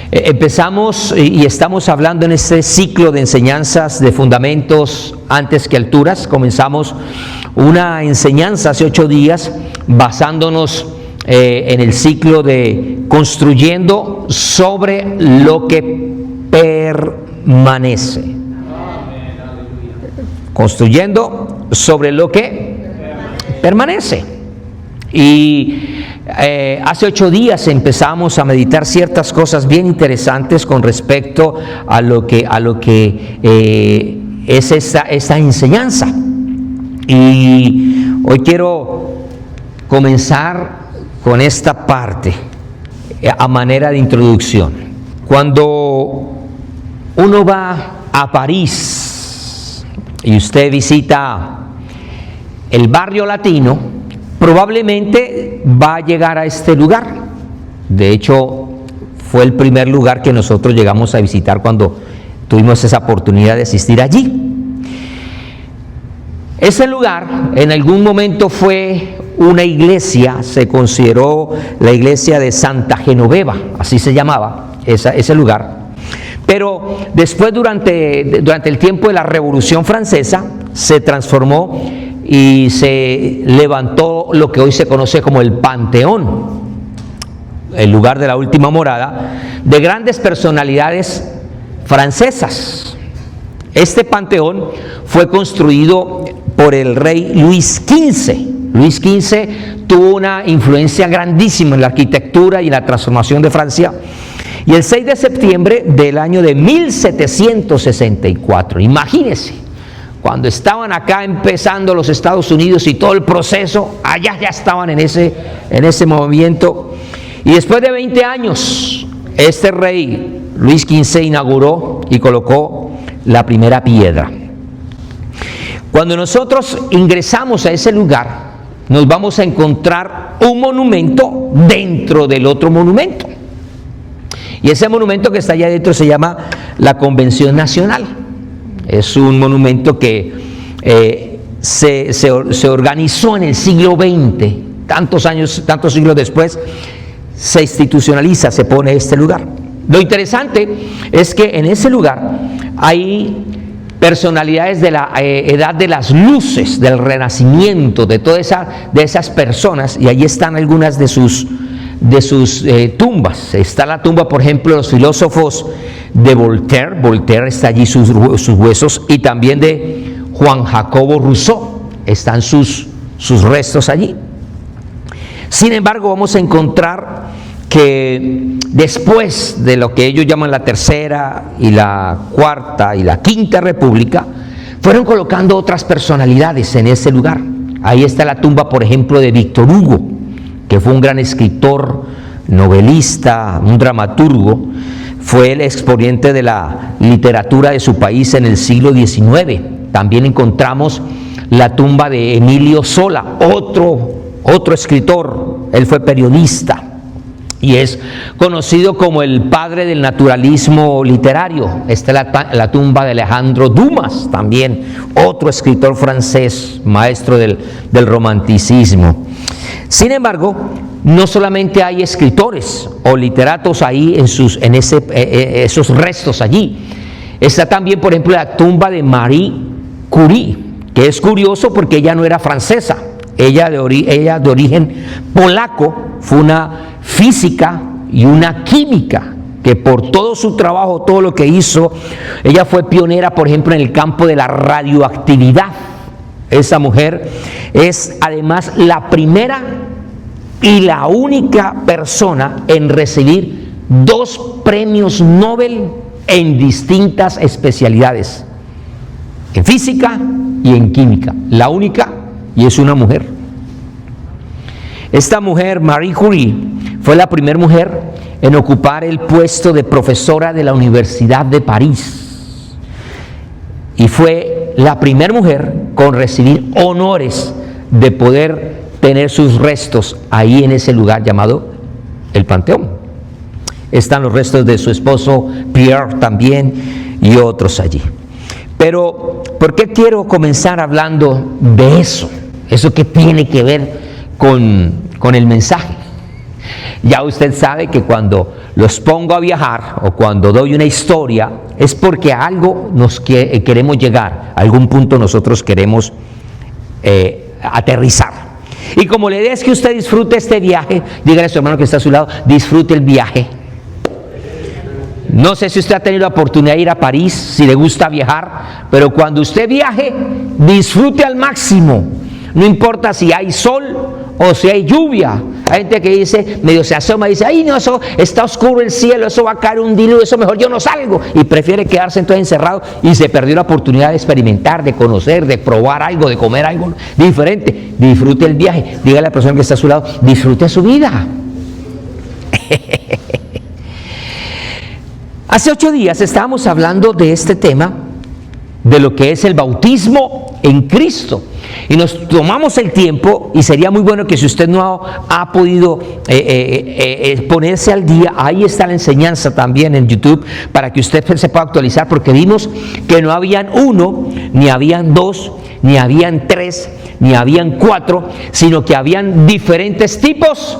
Empezamos y estamos hablando en este ciclo de enseñanzas de fundamentos antes que alturas. Comenzamos una enseñanza hace 8 días basándonos en el ciclo de construyendo sobre lo que permanece. Construyendo sobre lo que permanece. Y hace 8 días empezamos a meditar ciertas cosas bien interesantes con respecto a lo que es esta enseñanza. Y hoy quiero comenzar con esta parte a manera de introducción. Cuando uno va a París y usted visita el barrio latino, probablemente va a llegar a este lugar. De hecho, fue el primer lugar que nosotros llegamos a visitar cuando tuvimos esa oportunidad de asistir allí. Ese lugar en algún momento fue una iglesia, se consideró la iglesia de Santa Genoveva, así se llamaba ese lugar. Pero después, durante el tiempo de la Revolución Francesa, se transformó y se levantó lo que hoy se conoce como el Panteón, el lugar de la última morada de grandes personalidades francesas. Este panteón fue construido por el rey Luis XV. Luis XV tuvo una influencia grandísima en la arquitectura y en la transformación de Francia. Y el 6 de septiembre del año de 1764, imagínense, cuando estaban acá empezando los Estados Unidos y todo el proceso, allá ya estaban en ese movimiento. Y después de 20 años, este rey Luis XV inauguró y colocó la primera piedra. Cuando nosotros ingresamos a ese lugar, nos vamos a encontrar un monumento dentro del otro monumento. Y ese monumento que está allá adentro se llama la Convención Nacional. Es un monumento que se organizó en el siglo XX, tantos siglos después, se institucionaliza, se pone este lugar. Lo interesante es que en ese lugar hay personalidades de la edad de las luces, del Renacimiento, de esas personas, y ahí están algunas de sus tumbas. Está la tumba, por ejemplo, de los filósofos de Voltaire. Voltaire está allí, sus huesos, y también de Juan Jacobo Rousseau están sus restos allí. Sin embargo, vamos a encontrar que después de lo que ellos llaman la Tercera y la Cuarta y la Quinta República, fueron colocando otras personalidades en ese lugar. Ahí está la tumba, por ejemplo, de Víctor Hugo, que fue un gran escritor, novelista, un dramaturgo. Fue el exponente de la literatura de su país en el siglo XIX. También encontramos la tumba de Emilio Zola, otro escritor. Él fue periodista y es conocido como el padre del naturalismo literario. Está la tumba de Alejandro Dumas, también otro escritor francés, maestro del romanticismo. Sin embargo, no solamente hay escritores o literatos ahí esos restos allí. Está también, por ejemplo, la tumba de Marie Curie, que es curioso porque ella no era francesa. Ella de origen polaco, fue una física y una química que por todo su trabajo, todo lo que hizo, ella fue pionera, por ejemplo, en el campo de la radioactividad. Esa mujer es además la primera y la única persona en recibir 2 premios Nobel en distintas especialidades, en física y en química. La única, y es una mujer. Esta mujer, Marie Curie, fue la primera mujer en ocupar el puesto de profesora de la Universidad de París. Y fue la primera mujer con recibir honores de poder tener sus restos ahí en ese lugar llamado el Panteón. Están los restos de su esposo Pierre también y otros allí. Pero, ¿por qué quiero comenzar hablando de eso? Eso que tiene que ver con el mensaje. Ya usted sabe que cuando los pongo a viajar o cuando doy una historia es porque a algo queremos llegar, a algún punto nosotros queremos aterrizar. Y como la idea es que usted disfrute este viaje, dígale a su hermano que está a su lado, disfrute el viaje. No sé si usted ha tenido la oportunidad de ir a París, si le gusta viajar, pero cuando usted viaje, disfrute al máximo. No importa si hay sol o si hay lluvia. Hay gente que dice, medio se asoma y dice, ay no, eso está oscuro el cielo, eso va a caer un diluvio, eso mejor yo no salgo. Y prefiere quedarse entonces encerrado y se perdió la oportunidad de experimentar, de conocer, de probar algo, de comer algo diferente. Disfrute el viaje. Dígale a la persona que está a su lado, disfrute su vida. Hace 8 días estábamos hablando de este tema, de lo que es el bautismo en Cristo. Y nos tomamos el tiempo, y sería muy bueno que si usted no ha podido ponerse al día, ahí está la enseñanza también en YouTube, para que usted se pueda actualizar, porque vimos que no habían 1, ni habían 2, ni habían 3, ni habían 4, sino que habían diferentes tipos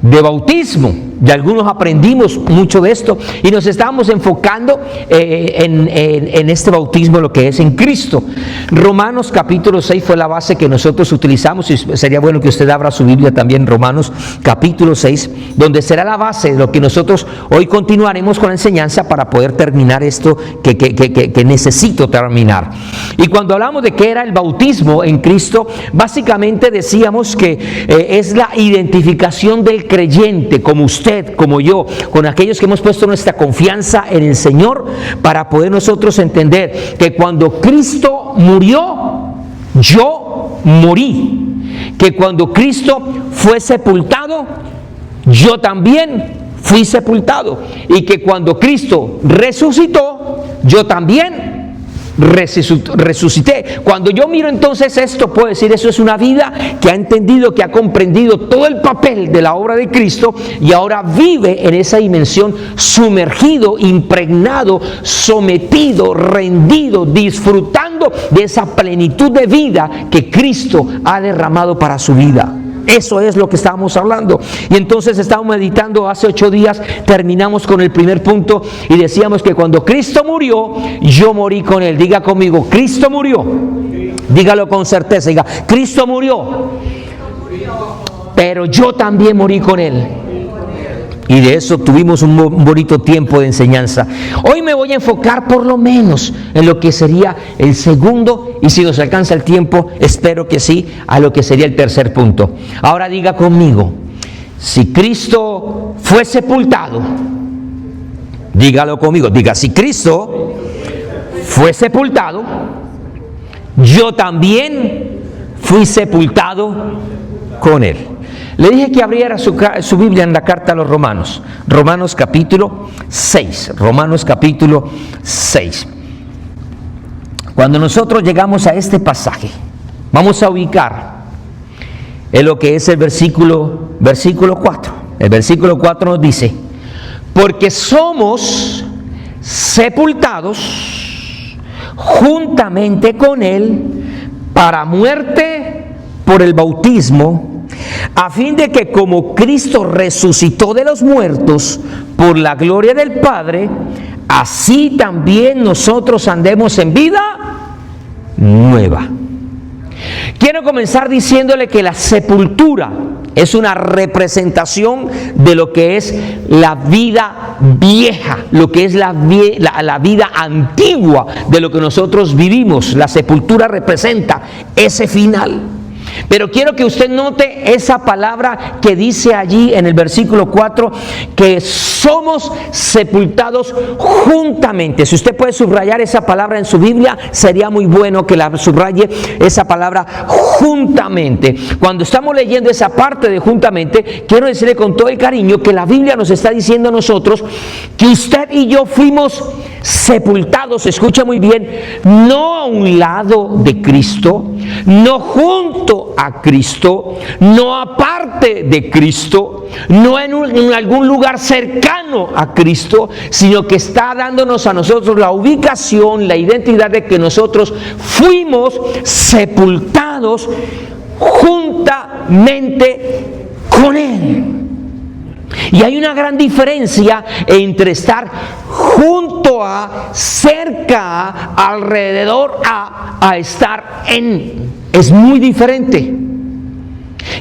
de bautismo. Y algunos aprendimos mucho de esto y nos estábamos enfocando en este bautismo, lo que es en Cristo. Romanos capítulo 6 fue la base que nosotros utilizamos, y sería bueno que usted abra su Biblia también, Romanos capítulo 6, donde será la base de lo que nosotros hoy continuaremos con la enseñanza para poder terminar esto que necesito terminar. Y cuando hablamos de qué era el bautismo en Cristo, básicamente decíamos que es la identificación del creyente, como usted, como yo, con aquellos que hemos puesto nuestra confianza en el Señor, para poder nosotros entender que cuando Cristo murió, yo morí. Que cuando Cristo fue sepultado, yo también fui sepultado. Y que cuando Cristo resucitó, yo también resucité. Cuando yo miro entonces esto, puedo decir, eso es una vida que ha entendido, que ha comprendido todo el papel de la obra de Cristo, y ahora vive en esa dimensión, sumergido, impregnado, sometido, rendido, disfrutando de esa plenitud de vida que Cristo ha derramado para su vida. Eso es lo que estábamos hablando. Y entonces estábamos meditando hace 8 días, terminamos con el primer punto y decíamos que cuando Cristo murió, yo morí con Él. Diga conmigo, Cristo murió. Dígalo con certeza, diga, Cristo murió, pero yo también morí con Él. Y de eso tuvimos un bonito tiempo de enseñanza. Hoy me voy a enfocar por lo menos en lo que sería el segundo, y si nos alcanza el tiempo, espero que sí, a lo que sería el tercer punto. Ahora diga conmigo, si Cristo fue sepultado, dígalo conmigo, diga, si Cristo fue sepultado, yo también fui sepultado con Él. Le dije que abriera su Biblia en la carta a los Romanos, Romanos capítulo 6, Romanos capítulo 6. Cuando nosotros llegamos a este pasaje, vamos a ubicar en lo que es el versículo 4. El versículo 4 nos dice, porque somos sepultados juntamente con Él para muerte por el bautismo, a fin de que como Cristo resucitó de los muertos por la gloria del Padre, así también nosotros andemos en vida nueva. Quiero comenzar diciéndole que la sepultura es una representación de lo que es la vida vieja, lo que es la vida antigua de lo que nosotros vivimos. La sepultura representa ese final. Pero quiero que usted note esa palabra que dice allí en el versículo 4, que somos sepultados juntamente. Si usted puede subrayar esa palabra en su Biblia, sería muy bueno que la subraye, esa palabra juntamente. Cuando estamos leyendo esa parte de juntamente, quiero decirle con todo el cariño que la Biblia nos está diciendo a nosotros que usted y yo fuimos sepultados, escucha muy bien, no a un lado de Cristo, no junto a Cristo, no aparte de Cristo, no en algún lugar cercano a Cristo, sino que está dándonos a nosotros la ubicación, la identidad de que nosotros fuimos sepultados juntamente con Él. Y hay una gran diferencia entre estar junto a, cerca a, alrededor a estar en. Es muy diferente.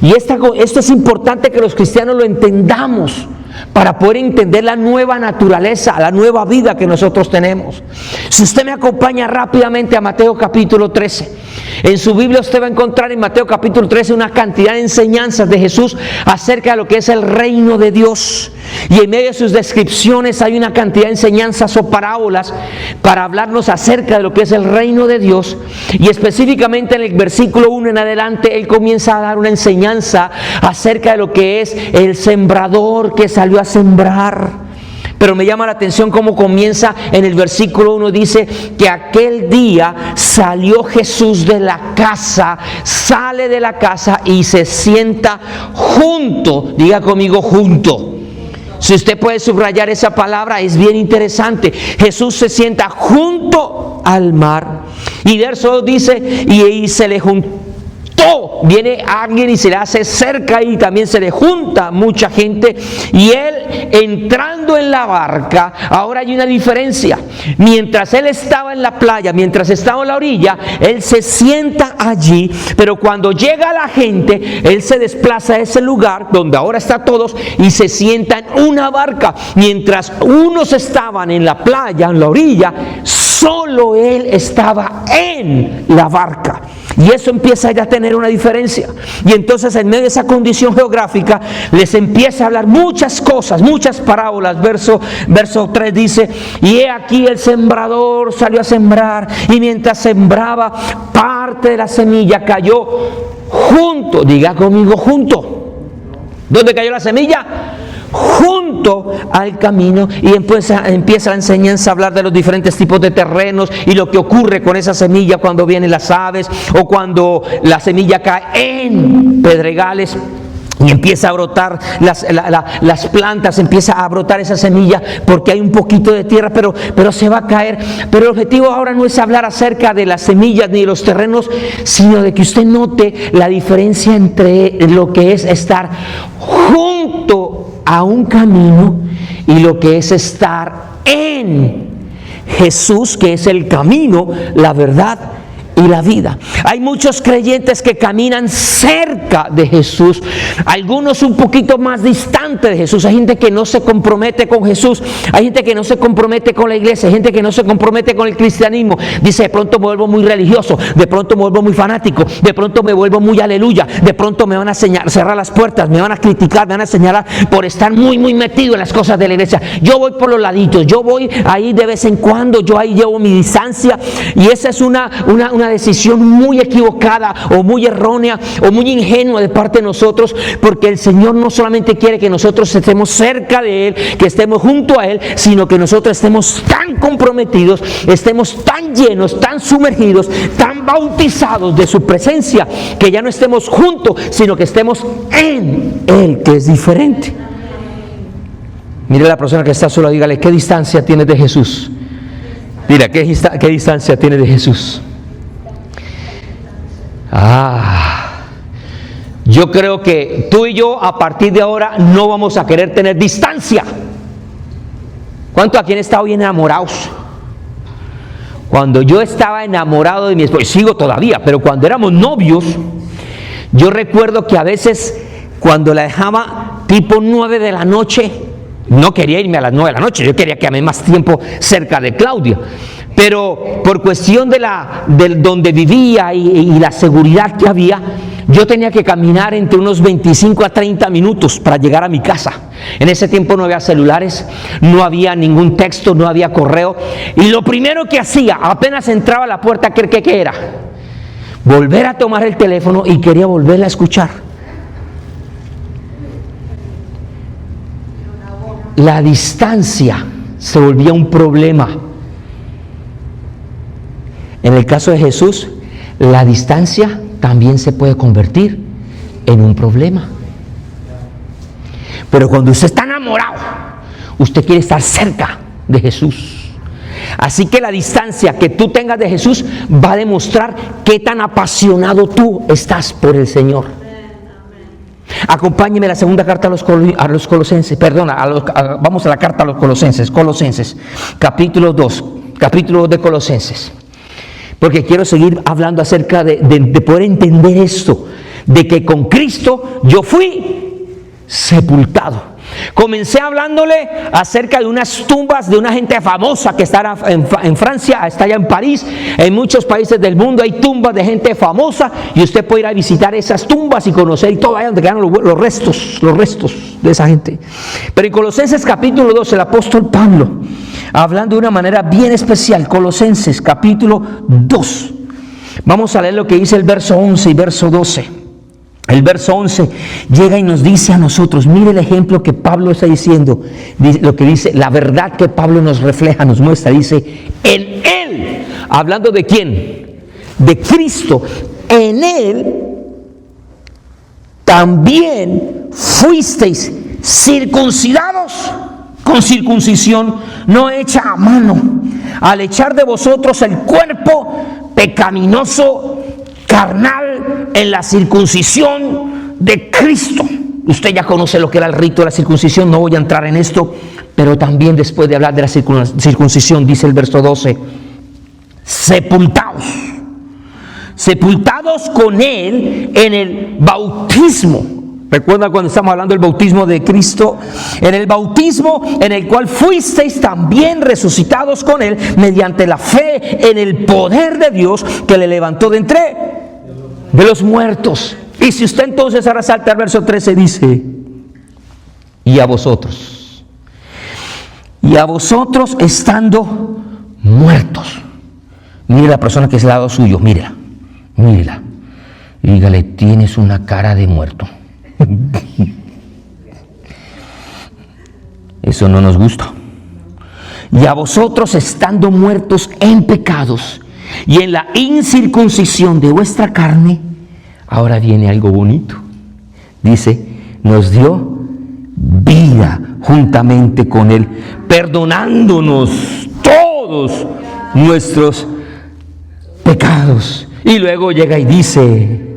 Y esto es importante que los cristianos lo entendamos para poder entender la nueva naturaleza, la nueva vida que nosotros tenemos. Si usted me acompaña rápidamente a Mateo capítulo 13, en su Biblia usted va a encontrar en Mateo capítulo 13 una cantidad de enseñanzas de Jesús acerca de lo que es el reino de Dios. Y en medio de sus descripciones hay una cantidad de enseñanzas o parábolas para hablarnos acerca de lo que es el reino de Dios. Y específicamente en el versículo 1 en adelante, Él comienza a dar una enseñanza acerca de lo que es el sembrador que salió a sembrar. Pero me llama la atención cómo comienza en el versículo 1, dice que aquel día salió Jesús de la casa, sale de la casa y se sienta junto, diga conmigo junto. Si usted puede subrayar esa palabra, es bien interesante. Jesús se sienta junto al mar. Y verso 2 dice, y se le juntó. Viene alguien y se le hace cerca y también se le junta mucha gente. Y él entrando en la barca, ahora hay una diferencia. Mientras él estaba en la playa, mientras estaba en la orilla, él se sienta allí. Pero cuando llega la gente, él se desplaza a ese lugar donde ahora está todos y se sienta en una barca. Mientras unos estaban en la playa, en la orilla, solo él estaba en la barca. Y eso empieza ya a tener una diferencia. Y entonces en medio de esa condición geográfica les empieza a hablar muchas cosas, muchas parábolas. Verso 3 dice, y he aquí el sembrador salió a sembrar, y mientras sembraba, parte de la semilla cayó junto, diga conmigo junto. ¿Dónde cayó la semilla? Junto al camino. Y empieza la enseñanza a hablar de los diferentes tipos de terrenos y lo que ocurre con esa semilla cuando vienen las aves o cuando la semilla cae en pedregales y empieza a brotar las plantas, empieza a brotar esa semilla porque hay un poquito de tierra, pero se va a caer. Pero el objetivo ahora no es hablar acerca de las semillas ni de los terrenos, sino de que usted note la diferencia entre lo que es estar junto a un camino y lo que es estar en Jesús, que es el camino, la verdad y la vida. Hay muchos creyentes que caminan cerca de Jesús, algunos un poquito más distantes de Jesús. Hay gente que no se compromete con Jesús, hay gente que no se compromete con la iglesia, hay gente que no se compromete con el cristianismo. Dice, de pronto me vuelvo muy religioso, de pronto me vuelvo muy fanático, de pronto me vuelvo muy aleluya, de pronto me van a cerrar las puertas, me van a criticar, me van a señalar por estar muy metido en las cosas de la iglesia. Yo voy por los laditos, yo voy ahí de vez en cuando, yo ahí llevo mi distancia. Y esa es una decisión muy equivocada o muy errónea o muy ingenua de parte de nosotros, porque el Señor no solamente quiere que nosotros estemos cerca de Él, que estemos junto a Él, sino que nosotros estemos tan comprometidos, estemos tan llenos, tan sumergidos, tan bautizados de su presencia, que ya no estemos juntos, sino que estemos en Él, que es diferente. Mire a la persona que está sola, dígale, ¿qué distancia tienes de Jesús? Mira, ¿qué distancia tienes de Jesús? Yo creo que tú y yo a partir de ahora no vamos a querer tener distancia. ¿Cuántos aquí han estado bien enamorados? Cuando yo estaba enamorado de mi esposa, y sigo todavía, pero cuando éramos novios, yo recuerdo que a veces cuando la dejaba tipo 9 de la noche, no quería irme a las 9 de la noche, yo quería quedarme más tiempo cerca de Claudia. Pero por cuestión de donde vivía y la seguridad que había, yo tenía que caminar entre unos 25 a 30 minutos para llegar a mi casa. En ese tiempo no había celulares, no había ningún texto, no había correo. Y lo primero que hacía, apenas entraba a la puerta, ¿qué era? Volver a tomar el teléfono y quería volverla a escuchar. La distancia se volvía un problema. En el caso de Jesús, la distancia también se puede convertir en un problema. Pero cuando usted está enamorado, usted quiere estar cerca de Jesús. Así que la distancia que tú tengas de Jesús va a demostrar qué tan apasionado tú estás por el Señor. Acompáñeme a la segunda carta a los Colosenses, vamos a la carta a los Colosenses, capítulo 2 de Colosenses. Porque quiero seguir hablando acerca de poder entender esto, de que con Cristo yo fui sepultado. Comencé hablándole acerca de unas tumbas de una gente famosa que está en Francia, está allá en París, en muchos países del mundo hay tumbas de gente famosa y usted puede ir a visitar esas tumbas y conocer y todo allá donde quedan los restos de esa gente. Pero en Colosenses capítulo 2 el apóstol Pablo, hablando de una manera bien especial, Colosenses capítulo 2, vamos a leer lo que dice el verso 11 y verso 12. El verso 11 llega y nos dice a nosotros, mire el ejemplo que Pablo está diciendo, lo que dice, la verdad que Pablo nos refleja, nos muestra, dice, en Él, hablando de quién, de Cristo, en Él también fuisteis circuncidados con circuncisión no hecha a mano, al echar de vosotros el cuerpo pecaminoso carnal en la circuncisión de Cristo. Usted ya conoce lo que era el rito de la circuncisión, no voy a entrar en esto, pero también después de hablar de la circuncisión, dice el verso 12, sepultados con Él en el bautismo. ¿Recuerda cuando estamos hablando del bautismo de Cristo? En el bautismo en el cual fuisteis también resucitados con Él mediante la fe en el poder de Dios que le levantó de entre los muertos. Y si usted entonces ahora salta al verso 13, dice, y a vosotros estando muertos. Mire la persona que es al lado suyo, mírela. Y dígale, tienes una cara de muerto. Eso no nos gusta. Y a vosotros estando muertos en pecados y en la incircuncisión de vuestra carne, ahora viene algo bonito. Dice, nos dio vida juntamente con Él, perdonándonos todos nuestros pecados. Y luego llega y dice,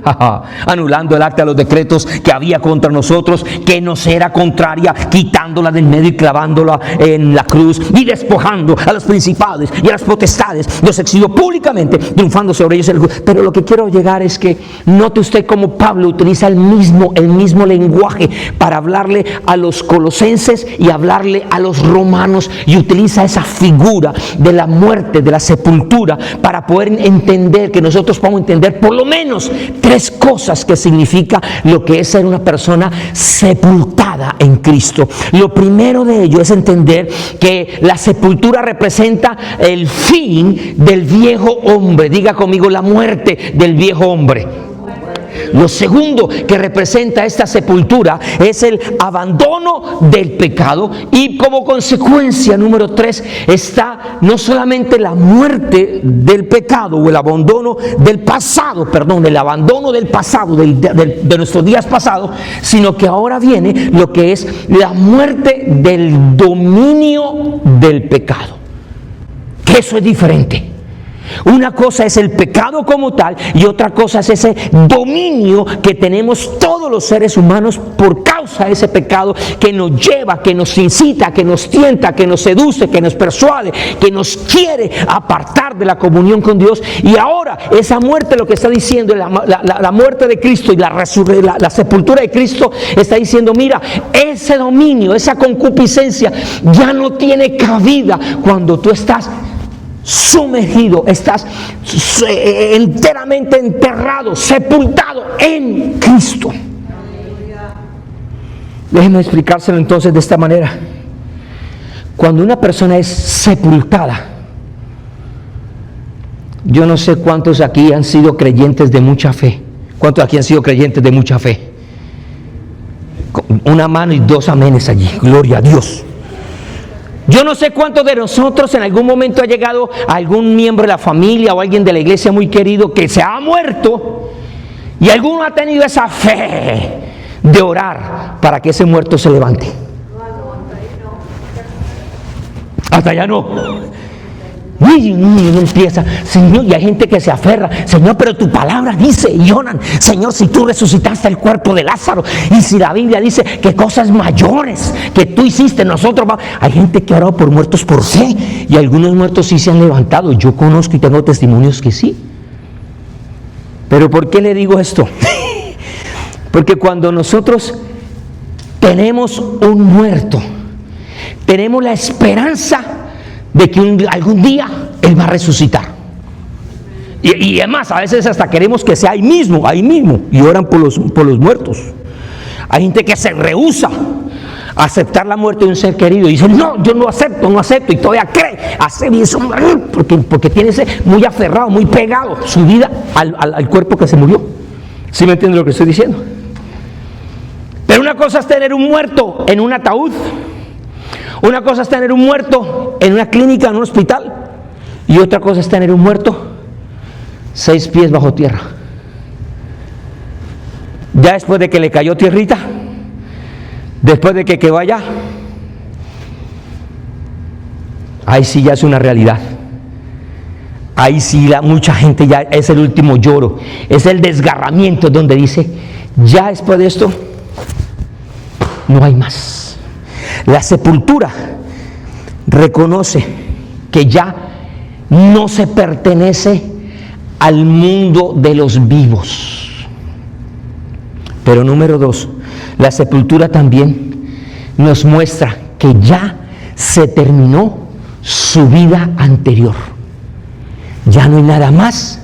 anulando el acta de los decretos que había contra nosotros, que nos era contraria, quitándola del medio y clavándola en la cruz y despojando a los principados y a las potestades, los exhibió públicamente, triunfando sobre ellos. Pero lo que quiero llegar es que note usted cómo Pablo utiliza el mismo lenguaje para hablarle a los colosenses y hablarle a los romanos, y utiliza esa figura de la muerte, de la sepultura, para poder entender, que nosotros podamos entender por lo menos tres cosas que significa lo que es ser una persona sepultada en Cristo. Lo primero de ello es entender que la sepultura representa el fin del viejo hombre. Diga conmigo, la muerte del viejo hombre. Lo segundo que representa esta sepultura es el abandono del pecado, y como consecuencia, número 3, está no solamente la muerte del pecado o el abandono del pasado, de nuestros días pasados, sino que ahora viene lo que es la muerte del dominio del pecado. Que eso es diferente. Una cosa es el pecado como tal y otra cosa es ese dominio que tenemos todos los seres humanos por causa de ese pecado, que nos lleva, que nos incita, que nos tienta, que nos seduce, que nos persuade, que nos quiere apartar de la comunión con Dios. Y ahora esa muerte, lo que está diciendo, la muerte de Cristo y la sepultura de Cristo, está diciendo, mira, ese dominio, esa concupiscencia ya no tiene cabida cuando tú estás sumergido, estás enteramente enterrado, sepultado en Cristo. Déjenme explicárselo entonces de esta manera. Cuando una persona es sepultada, yo no sé cuántos aquí han sido creyentes de mucha fe. ¿Cuántos aquí han sido creyentes de mucha fe? Una mano y 2 amenes allí. Gloria a Dios. Yo no sé cuántos de nosotros en algún momento ha llegado a algún miembro de la familia o alguien de la iglesia muy querido que se ha muerto, y alguno ha tenido esa fe de orar para que ese muerto se levante. Hasta allá no. Y uno empieza, Señor, y hay gente que se aferra, Señor, pero tu palabra dice, y lloran, Señor, si tú resucitaste el cuerpo de Lázaro, y si la Biblia dice que cosas mayores que tú hiciste, nosotros vamos. Hay gente que ha orado por muertos por fe, y algunos muertos sí se han levantado. Yo conozco y tengo testimonios que sí. Pero ¿por qué le digo esto? Porque cuando nosotros tenemos un muerto, tenemos la esperanza de que algún día Él va a resucitar. Y además, a veces hasta queremos que sea ahí mismo, y oran por los muertos. Hay gente que se rehúsa a aceptar la muerte de un ser querido y dice, no, yo no acepto, y todavía cree, hace eso, porque tiene ese muy aferrado, muy pegado su vida al cuerpo que se murió. ¿Sí me entiende lo que estoy diciendo? Pero una cosa es tener un muerto en un ataúd. Una cosa es tener un muerto en una clínica, en un hospital, y otra cosa es tener un muerto 6 pies bajo tierra. Ya después de que le cayó tierrita, después de que quedó allá, ahí sí ya es una realidad. Ahí sí mucha gente ya es el último lloro, es el desgarramiento donde dice, ya después de esto no hay más. La sepultura reconoce que ya no se pertenece al mundo de los vivos. Pero número 2, la sepultura también nos muestra que ya se terminó su vida anterior. Ya no hay nada más,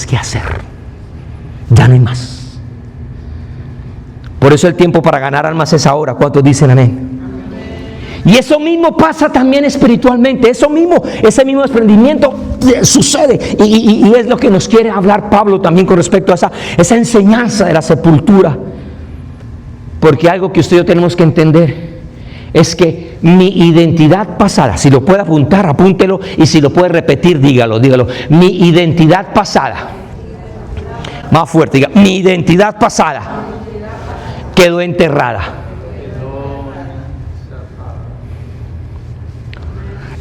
que hacer. Ya no hay más. Por eso el tiempo para ganar almas es ahora. ¿Cuántos dicen amén? Y eso mismo pasa también espiritualmente. Ese mismo desprendimiento sucede. Y es lo que nos quiere hablar Pablo también con respecto a esa enseñanza de la sepultura. Porque algo que usted y yo tenemos que entender es que mi identidad pasada, si lo puede apuntar, apúntelo, y si lo puede repetir, dígalo. Mi identidad pasada, más fuerte, diga, mi identidad pasada quedó enterrada.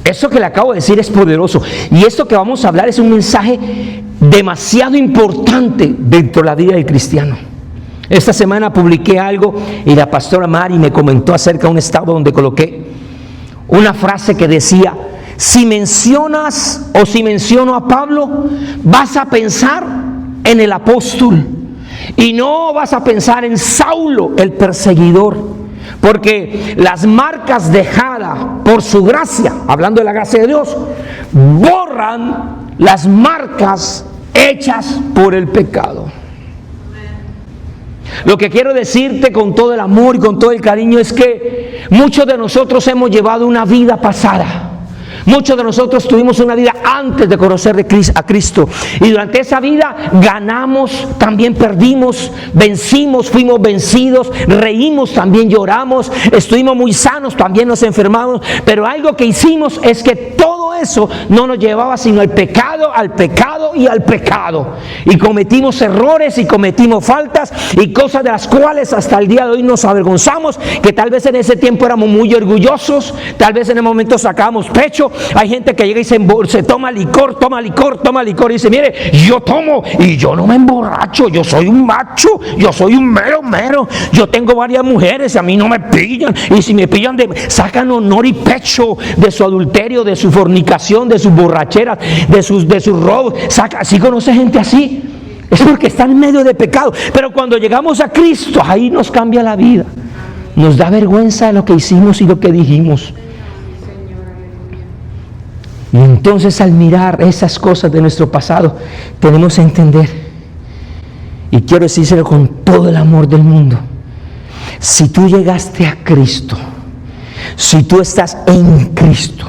Eso que le acabo de decir es poderoso, y esto que vamos a hablar es un mensaje demasiado importante dentro de la vida del cristiano. Esta semana publiqué algo y la pastora Mari me comentó acerca de un estado donde coloqué una frase que decía, si menciono a Pablo, vas a pensar en el apóstol y no vas a pensar en Saulo, el perseguidor, porque las marcas dejadas por su gracia, hablando de la gracia de Dios, borran las marcas hechas por el pecado. Lo que quiero decirte con todo el amor y con todo el cariño es que muchos de nosotros hemos llevado una vida pasada. Muchos de nosotros tuvimos una vida antes de conocer a Cristo, y durante esa vida ganamos, también perdimos, vencimos, fuimos vencidos, reímos, también lloramos, estuvimos muy sanos, también nos enfermamos, pero algo que hicimos es que todo eso no nos llevaba sino al pecado y al pecado, y cometimos errores y cometimos faltas y cosas de las cuales hasta el día de hoy nos avergonzamos, que tal vez en ese tiempo éramos muy orgullosos, tal vez en el momento sacábamos pecho. Hay gente que llega y se toma licor y dice, mire, yo tomo y yo no me emborracho, yo soy un macho, yo soy un mero, yo tengo varias mujeres y a mí no me pillan, y si me pillan sacan honor y pecho de su adulterio, de su fornicación, de sus borracheras, de sus robos. ¿Sí conoce gente así? Es porque está en medio de pecado, pero cuando llegamos a Cristo, ahí nos cambia la vida, nos da vergüenza de lo que hicimos y lo que dijimos. Y entonces, al mirar esas cosas de nuestro pasado, tenemos que entender, y quiero decírselo con todo el amor del mundo, si tú llegaste a Cristo, si tú estás en Cristo,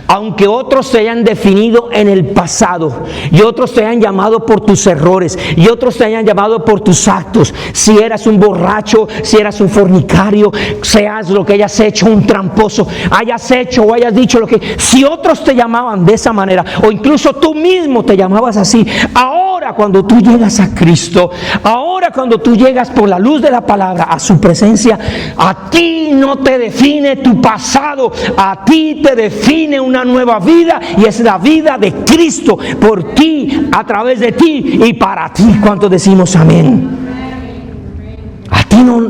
aunque otros te hayan definido en el pasado, y otros te hayan llamado por tus errores, y otros te hayan llamado por tus actos, si eras un borracho, si eras un fornicario, seas lo que hayas hecho, un tramposo, hayas hecho o hayas dicho si otros te llamaban de esa manera, o incluso tú mismo te llamabas así, ahora cuando tú llegas a Cristo, ahora cuando tú llegas por la luz de la palabra a su presencia, a ti no te define tu pasado, a ti te define define una nueva vida, y es la vida de Cristo por ti, a través de ti y para ti. ¿Cuántos decimos amén?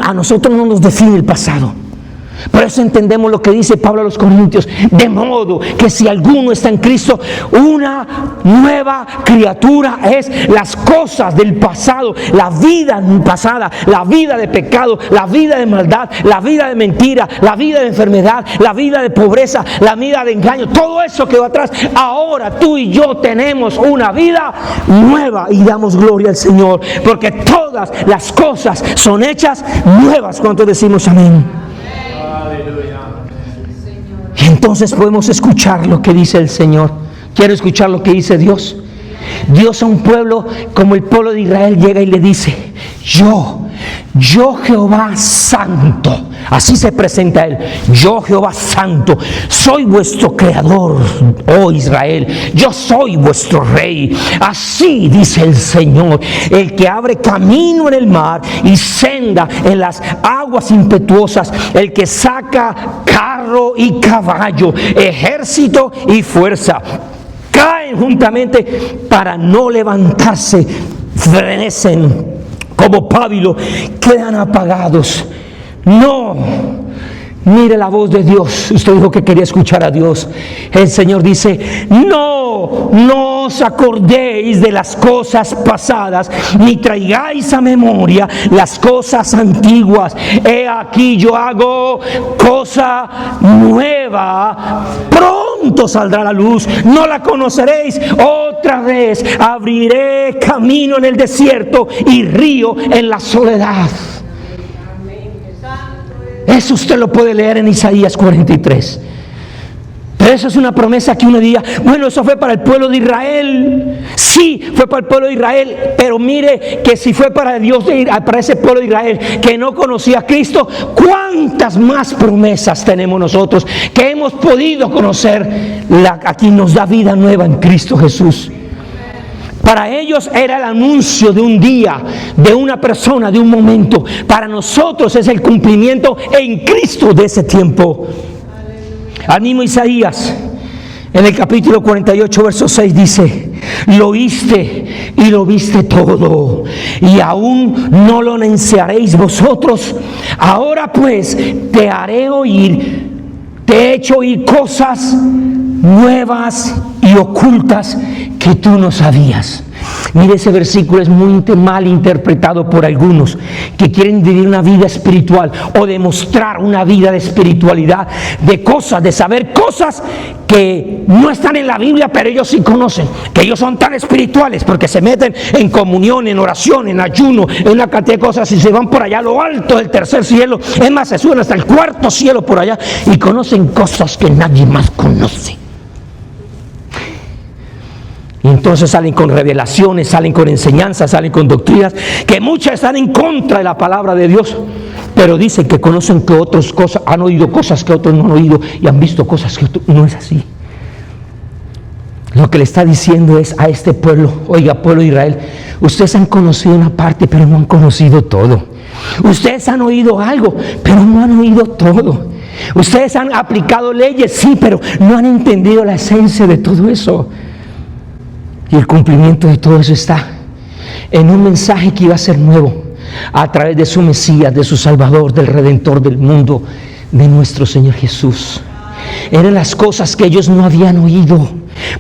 A nosotros no nos define el pasado. Por eso entendemos lo que dice Pablo a los Corintios: de modo que si alguno está en Cristo, una nueva criatura es. Las cosas del pasado, la vida pasada, la vida de pecado, la vida de maldad, la vida de mentira, la vida de enfermedad, la vida de pobreza, la vida de engaño, todo eso quedó atrás. Ahora tú y yo tenemos una vida nueva, y damos gloria al Señor, porque todas las cosas son hechas nuevas. ¿Cuántos decimos amén? Y entonces podemos escuchar lo que dice el Señor. Quiero escuchar lo que dice Dios. Dios a un pueblo como el pueblo de Israel llega y le dice: yo Jehová santo. Así se presenta Él: yo Jehová santo, soy vuestro creador, oh Israel, yo soy vuestro rey. Así dice el Señor, el que abre camino en el mar y senda en las aguas impetuosas, el que saca carro y caballo, ejército y fuerza. Caen juntamente para no levantarse, fenecen como pábilo, quedan apagados. No, mire la voz de Dios. Usted dijo que quería escuchar a Dios. El Señor dice: no os acordéis de las cosas pasadas, ni traigáis a memoria las cosas antiguas. He aquí yo hago cosa nueva, pronto saldrá la luz, no la conoceréis. Otra vez abriré camino en el desierto y río en la soledad. Eso usted lo puede leer en Isaías 43. Pero eso es una promesa que uno diría: bueno, eso fue para el pueblo de Israel. Sí, fue para el pueblo de Israel, pero mire que si fue para Dios, para ese pueblo de Israel que no conocía a Cristo, ¿cuántas más promesas tenemos nosotros que hemos podido conocer a quien nos da vida nueva en Cristo Jesús? Para ellos era el anuncio de un día, de una persona, de un momento. Para nosotros es el cumplimiento en Cristo de ese tiempo. Al mismo Isaías, en el capítulo 48, verso 6 dice: lo oíste y lo viste todo, y aún no lo anunciaréis vosotros. Ahora pues te haré oír, te he hecho oír cosas nuevas y ocultas que tú no sabías. Mire, ese versículo es muy mal interpretado por algunos que quieren vivir una vida espiritual o demostrar una vida de espiritualidad, de cosas, de saber cosas que no están en la Biblia, pero ellos sí conocen, que ellos son tan espirituales porque se meten en comunión, en oración, en ayuno, en una cantidad de cosas, y se van por allá a lo alto del tercer cielo. Es más, se suben hasta el cuarto cielo por allá y conocen cosas que nadie más conoce. Y entonces salen con revelaciones, salen con enseñanzas, salen con doctrinas que muchas están en contra de la palabra de Dios, pero dicen que conocen que otros cosas, han oído cosas que otros no han oído, y han visto cosas que otros. No es así. Lo que le está diciendo es a este pueblo: oiga, pueblo de Israel, ustedes han conocido una parte, pero no han conocido todo. Ustedes han oído algo, pero no han oído todo. Ustedes han aplicado leyes, sí, pero no han entendido la esencia de todo eso. Y el cumplimiento de todo eso está en un mensaje que iba a ser nuevo a través de su Mesías, de su Salvador, del Redentor del mundo, de nuestro Señor Jesús. Eran las cosas que ellos no habían oído.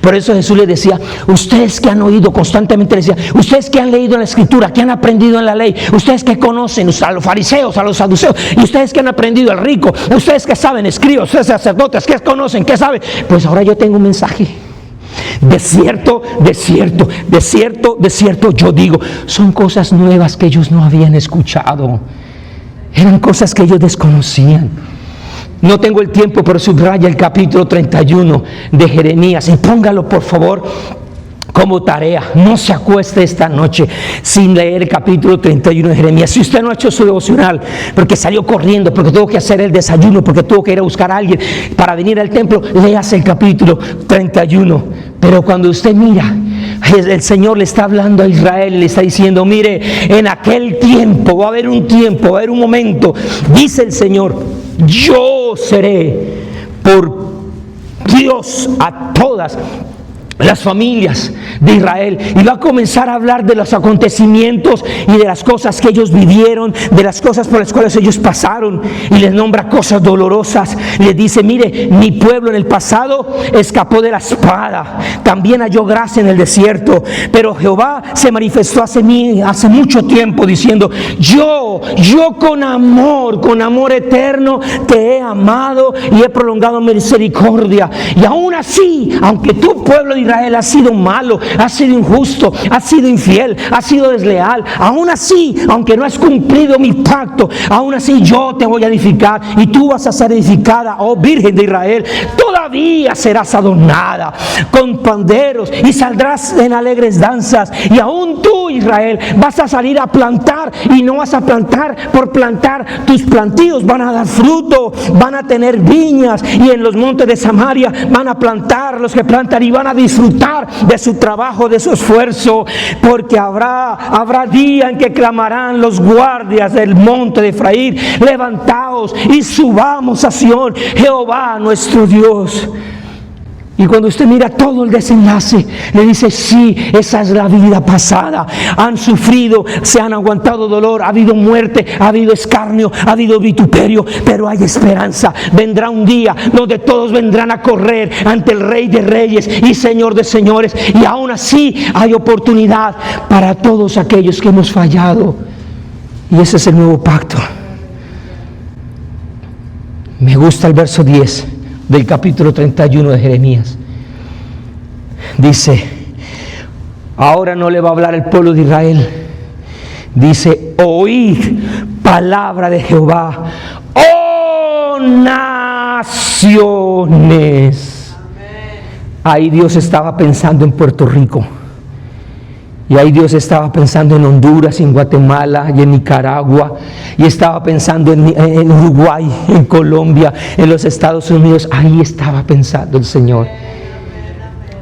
Por eso Jesús les decía: ustedes que han oído, constantemente les decía, ustedes que han leído en la Escritura, que han aprendido en la ley, ustedes que conocen a los fariseos, a los saduceos, y ustedes que han aprendido al rico, ustedes que saben, escribas, ustedes sacerdotes, que conocen, que saben, pues ahora yo tengo un mensaje. De cierto, yo digo. Son cosas nuevas que ellos no habían escuchado. Eran cosas que ellos desconocían. No tengo el tiempo, pero subraya el capítulo 31 de Jeremías y póngalo por favor como tarea. No se acueste esta noche sin leer el capítulo 31 de Jeremías. Si usted no ha hecho su devocional porque salió corriendo, porque tuvo que hacer el desayuno, porque tuvo que ir a buscar a alguien para venir al templo, léase el capítulo 31. Pero cuando usted mira, el Señor le está hablando a Israel y le está diciendo: mire, en aquel tiempo va a haber un tiempo, va a haber un momento, dice el Señor, yo seré por Dios a todas las familias de Israel, y va a comenzar a hablar de los acontecimientos y de las cosas que ellos vivieron, de las cosas por las cuales ellos pasaron, y les nombra cosas dolorosas. Les dice: mire, mi pueblo en el pasado escapó de la espada, también halló gracia en el desierto, pero Jehová se manifestó hace mucho tiempo diciendo: yo con amor eterno te he amado y he prolongado misericordia. Y aún así, aunque tu pueblo de Israel ha sido malo, ha sido injusto, ha sido infiel, ha sido desleal, aún así, aunque no has cumplido mi pacto, aún así yo te voy a edificar y tú vas a ser edificada, oh Virgen de Israel. Todavía serás adornada con panderos y saldrás en alegres danzas, y aún tú, Israel, vas a salir a plantar, y no vas a plantar por plantar. Tus plantíos van a dar fruto, van a tener viñas, y en los montes de Samaria van a plantar los que plantan, y van a disfrutar de su trabajo, de su esfuerzo, porque habrá día en que clamarán los guardias del monte de Efraín: levantaos y subamos a Sión, Jehová nuestro Dios. Y cuando usted mira todo el desenlace, le dice: sí, esa es la vida pasada. Han sufrido, se han aguantado dolor, ha habido muerte, ha habido escarnio, ha habido vituperio, pero hay esperanza. Vendrá un día donde todos vendrán a correr ante el Rey de Reyes y Señor de Señores, y aún así hay oportunidad para todos aquellos que hemos fallado. Y ese es el nuevo pacto. Me gusta el verso 10 del capítulo 31 de Jeremías. Dice: ahora no le va a hablar el pueblo de Israel. Dice: oíd palabra de Jehová, oh naciones. Ahí Dios estaba pensando en Puerto Rico, y ahí Dios estaba pensando en Honduras, en Guatemala y en Nicaragua, y estaba pensando en Uruguay, en Colombia, en los Estados Unidos. Ahí estaba pensando el Señor,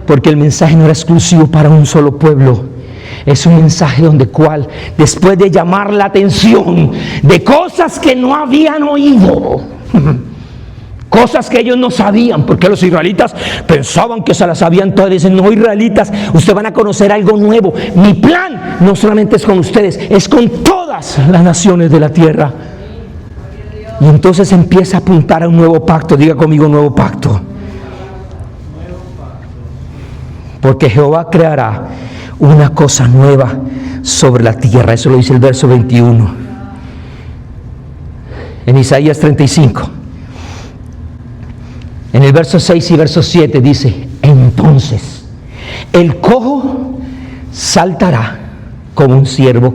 porque el mensaje no era exclusivo para un solo pueblo. Es un mensaje después de llamar la atención de cosas que no habían oído, cosas que ellos no sabían, porque los israelitas pensaban que se las sabían todas. Dicen: no, israelitas, ustedes van a conocer algo nuevo. Mi plan no solamente es con ustedes, es con todas las naciones de la tierra. Y entonces empieza a apuntar a un nuevo pacto. Diga conmigo: nuevo pacto. Porque Jehová creará una cosa nueva sobre la tierra. Eso lo dice el verso 21 en Isaías 35. En el verso 6 y verso 7 dice: entonces el cojo saltará como un ciervo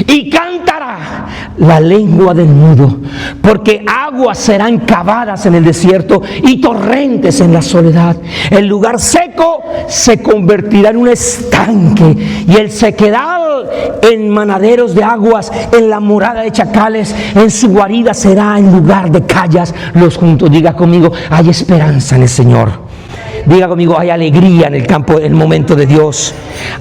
y cantará la lengua del mudo, porque aguas serán cavadas en el desierto y torrentes en la soledad. El lugar seco se convertirá en un estanque, y el sequedal en manaderos de aguas. En la morada de chacales, en su guarida será en lugar de callas los juntos. Diga conmigo: hay esperanza en el Señor. Diga conmigo: hay alegría en el campo, en el momento de Dios.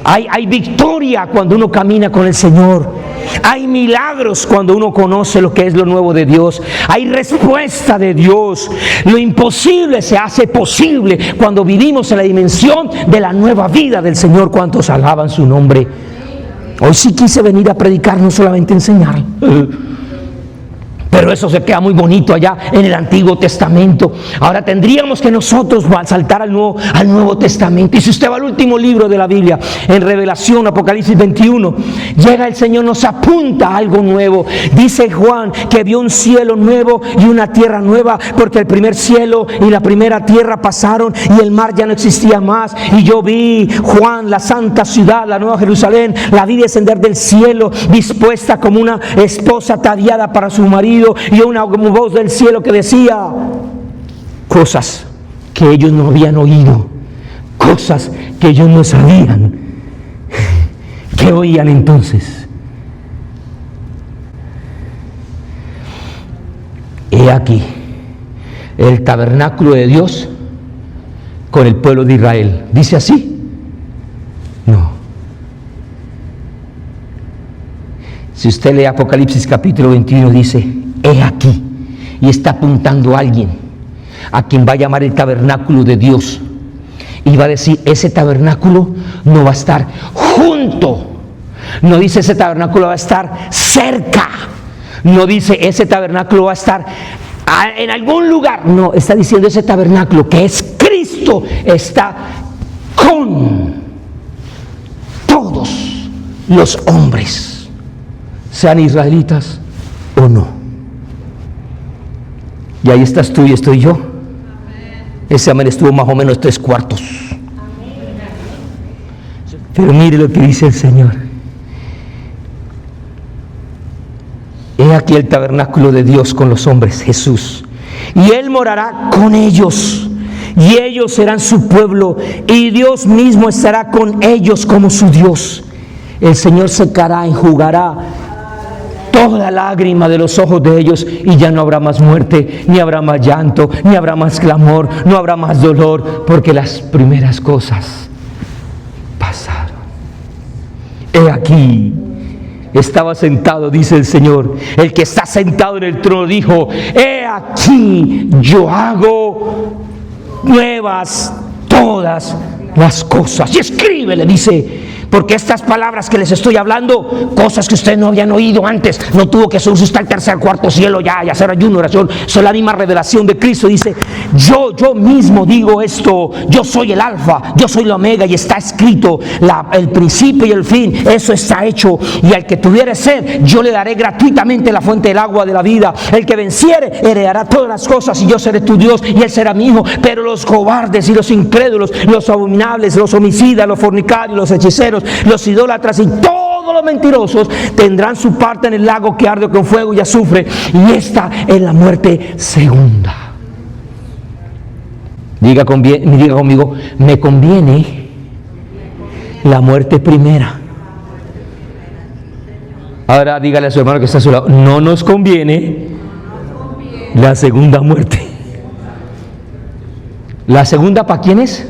Hay victoria cuando uno camina con el Señor. Hay milagros cuando uno conoce lo que es lo nuevo de Dios. Hay respuesta de Dios. Lo imposible se hace posible cuando vivimos en la dimensión de la nueva vida del Señor. ¿Cuántos alaban su nombre? Hoy sí quise venir a predicar, no solamente enseñar. Pero eso se queda muy bonito allá en el Antiguo Testamento. Ahora tendríamos que nosotros saltar al Nuevo Testamento. Y si usted va al último libro de la Biblia, en Revelación, Apocalipsis 21, llega el Señor, nos apunta a algo nuevo. Dice Juan que vio un cielo nuevo y una tierra nueva, porque el primer cielo y la primera tierra pasaron y el mar ya no existía más. Y yo vi, Juan, la santa ciudad, la nueva Jerusalén, la vi descender del cielo, dispuesta como una esposa ataviada para su marido. Y una voz del cielo que decía cosas que ellos no habían oído, cosas que ellos no sabían. ¿Qué oían entonces? He aquí el tabernáculo de Dios con el pueblo de Israel. ¿Dice así? No. Si usted lee Apocalipsis capítulo 21, dice: he aquí, y está apuntando a alguien. a quien va a llamar el tabernáculo de Dios. Y va a decir, ese tabernáculo no va a estar junto. No dice ese tabernáculo va a estar cerca. No dice ese tabernáculo va a estar en algún lugar. No, está diciendo ese tabernáculo que es Cristo está con todos los hombres, sean israelitas o no. Y ahí estás tú y estoy yo. Ese amén estuvo más o menos 3/4. Pero mire lo que dice el Señor. He aquí el tabernáculo de Dios con los hombres, Jesús. Y Él morará con ellos. Y ellos serán su pueblo. Y Dios mismo estará con ellos como su Dios. El Señor secará, enjugará toda lágrima de los ojos de ellos, y ya no habrá más muerte, ni habrá más llanto, ni habrá más clamor, no habrá más dolor, porque las primeras cosas pasaron. He aquí, estaba sentado, dice el Señor, el que está sentado en el trono dijo, he aquí, yo hago nuevas todas las cosas. Y escribe, le dice, porque estas palabras que les estoy hablando, cosas que ustedes no habían oído antes, no tuvo que suscitar el tercer, cuarto cielo ya y hacer ayuno, oración, son la misma revelación de Cristo. Dice, yo mismo digo esto, yo soy el alfa, yo soy la omega, y está escrito el principio y el fin, eso está hecho, y al que tuviere sed, yo le daré gratuitamente la fuente del agua de la vida. El que venciere, heredará todas las cosas, y yo seré tu Dios, y él será mi hijo. Pero los cobardes y los incrédulos, los abominables, los homicidas, los fornicarios, los hechiceros, los idólatras y todos los mentirosos tendrán su parte en el lago que arde con fuego y azufre, y esta es la muerte segunda. Diga conmigo, me conviene la muerte primera. Ahora dígale a su hermano que está a su lado, no nos conviene la segunda muerte. ¿La segunda para quién es?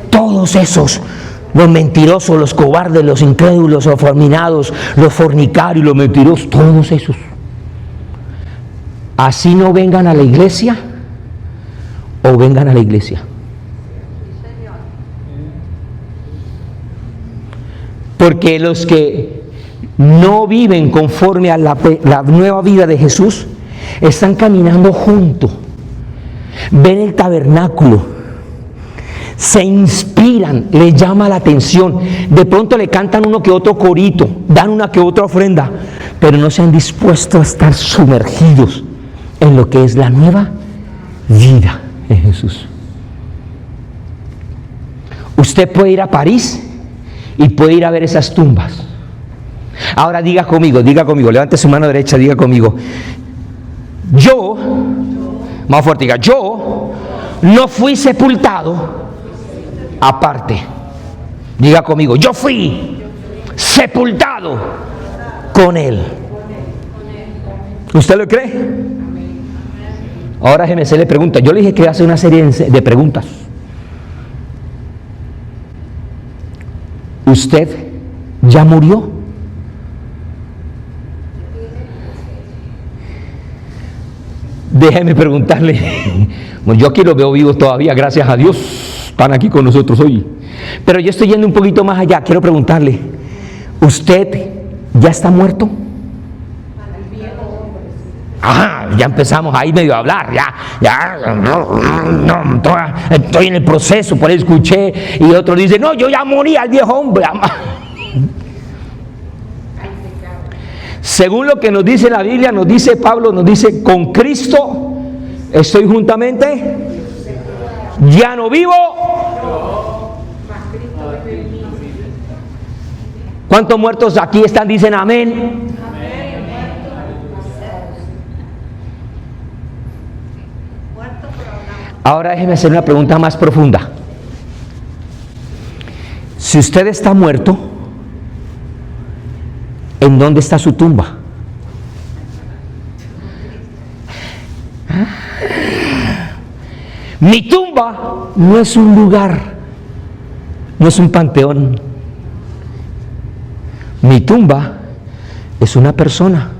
Todos esos, los mentirosos, los cobardes, los incrédulos, los afeminados, los fornicarios, los mentirosos, todos esos. Así no vengan a la iglesia o vengan a la iglesia. Porque los que no viven conforme a la nueva vida de Jesús están caminando juntos, ven el tabernáculo, se inspiran, les llama la atención, de pronto le cantan uno que otro corito, dan una que otra ofrenda, pero no se han dispuesto a estar sumergidos en lo que es la nueva vida de Jesús. Usted puede ir a París y puede ir a ver esas tumbas. Ahora diga conmigo, levante su mano derecha, diga conmigo, yo, más fuerte, diga, yo no fui sepultado aparte. Diga conmigo, yo fui sepultado con Él. ¿Usted lo cree? Ahora GMC le pregunta, yo le dije que iba a hacer una serie de preguntas. ¿Usted ya murió? Déjeme preguntarle, bueno, yo aquí los veo vivos todavía, gracias a Dios, están aquí con nosotros hoy. Pero yo estoy yendo un poquito más allá, quiero preguntarle, ¿usted ya está muerto? Ajá, ya empezamos ahí medio a hablar, estoy en el proceso, por ahí escuché, y otro dice, no, yo ya morí al viejo hombre. Según lo que nos dice la Biblia, nos dice Pablo, nos dice, con Cristo estoy juntamente, ya no vivo. ¿Cuántos muertos aquí están? Dicen amén. Ahora déjeme hacer una pregunta más profunda. Si usted está muerto, ¿en dónde está su tumba? Mi tumba no es un lugar, no es un panteón. Mi tumba es una persona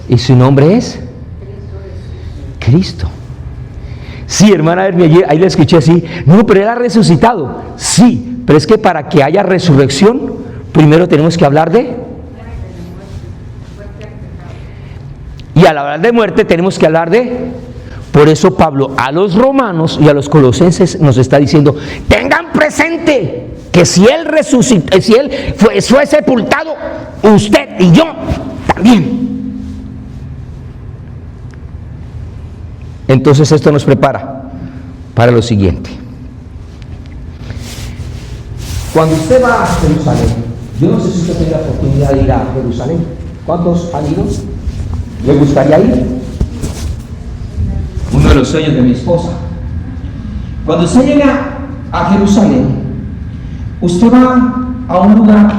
y su nombre es Cristo. Sí, hermana Hermia, ahí la escuché así. No, pero Él ha resucitado. Sí, pero es que para que haya resurrección, primero tenemos que hablar de... Y al hablar de muerte tenemos que hablar de... Por eso Pablo a los romanos y a los colosenses nos está diciendo, tengan presente que si Él resucitó, si Él fue sepultado, usted y yo también. Entonces esto nos prepara para lo siguiente. Cuando usted va a Jerusalén, yo no sé si usted tiene la oportunidad de ir a Jerusalén. ¿Cuántos han ido? ¿Le gustaría ir? Uno de los sueños de mi esposa. Cuando usted llega a Jerusalén, usted va a un lugar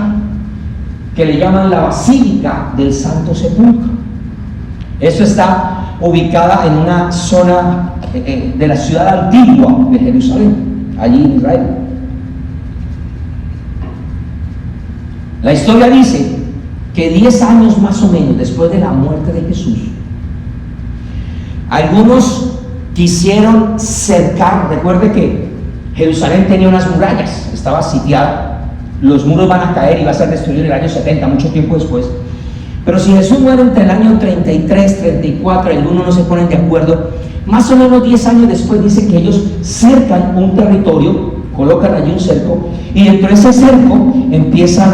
que le llaman la Basílica del Santo Sepulcro. Eso está ubicada en una zona de la ciudad antigua de Jerusalén, allí en Israel. La historia dice que 10 años más o menos después de la muerte de Jesús, algunos quisieron cercar. Recuerde que Jerusalén tenía unas murallas, estaba sitiada, los muros van a caer y va a ser destruido en el año 70, mucho tiempo después. Pero si Jesús muere entre el año 33, 34, algunos no se ponen de acuerdo, más o menos 10 años después dice que ellos cercan un territorio, colocan allí un cerco, y dentro de ese cerco empiezan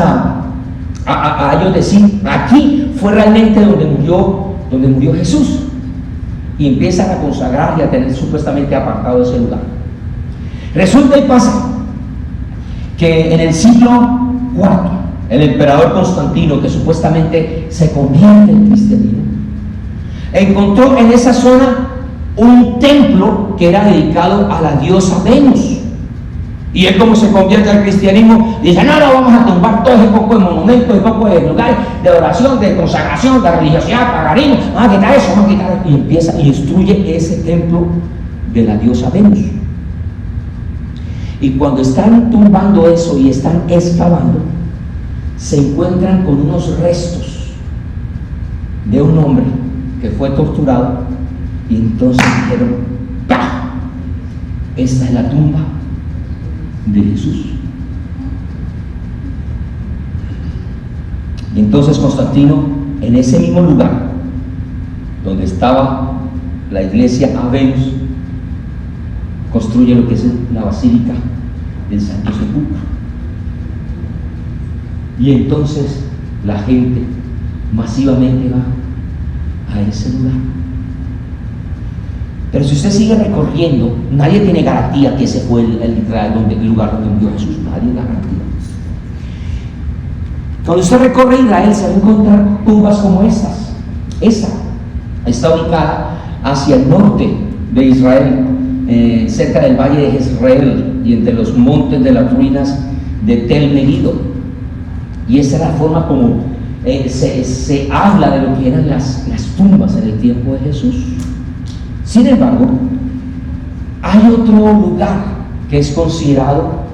a ellos decir, aquí fue realmente donde murió Jesús. Y empiezan a consagrar y a tener supuestamente apartado ese lugar. Resulta y pasa que en el siglo IV, el emperador Constantino, que supuestamente se convierte en cristianismo, encontró en esa zona un templo que era dedicado a la diosa Venus. Y él, como se convierte al cristianismo, dice, no, vamos a tumbar todo ese poco de monumentos, ese poco de lugares de oración, de consagración, de religiosidad, paganismo, vamos a quitar eso, vamos a quitar eso. Y empieza y destruye ese templo de la diosa Venus. Y cuando están tumbando eso y están excavando, se encuentran con unos restos de un hombre que fue torturado, y entonces dijeron, ¡pah! Esta es la tumba de Jesús. Y entonces Constantino, en ese mismo lugar donde estaba la iglesia a Venus, construye lo que es la Basílica del Santo Sepulcro. Y entonces la gente masivamente va a ese lugar. Pero si usted sigue recorriendo, nadie tiene garantía que ese fue el lugar donde murió Jesús. Nadie da garantía. Cuando usted recorre Israel, se va a encontrar tumbas como estas. Esta está ubicada hacia el norte de Israel, cerca del valle de Jezreel y entre los montes de las ruinas de Tel Megiddo. Y esa es la forma como se habla de lo que eran las tumbas en el tiempo de Jesús. Sin embargo, hay otro lugar que es considerado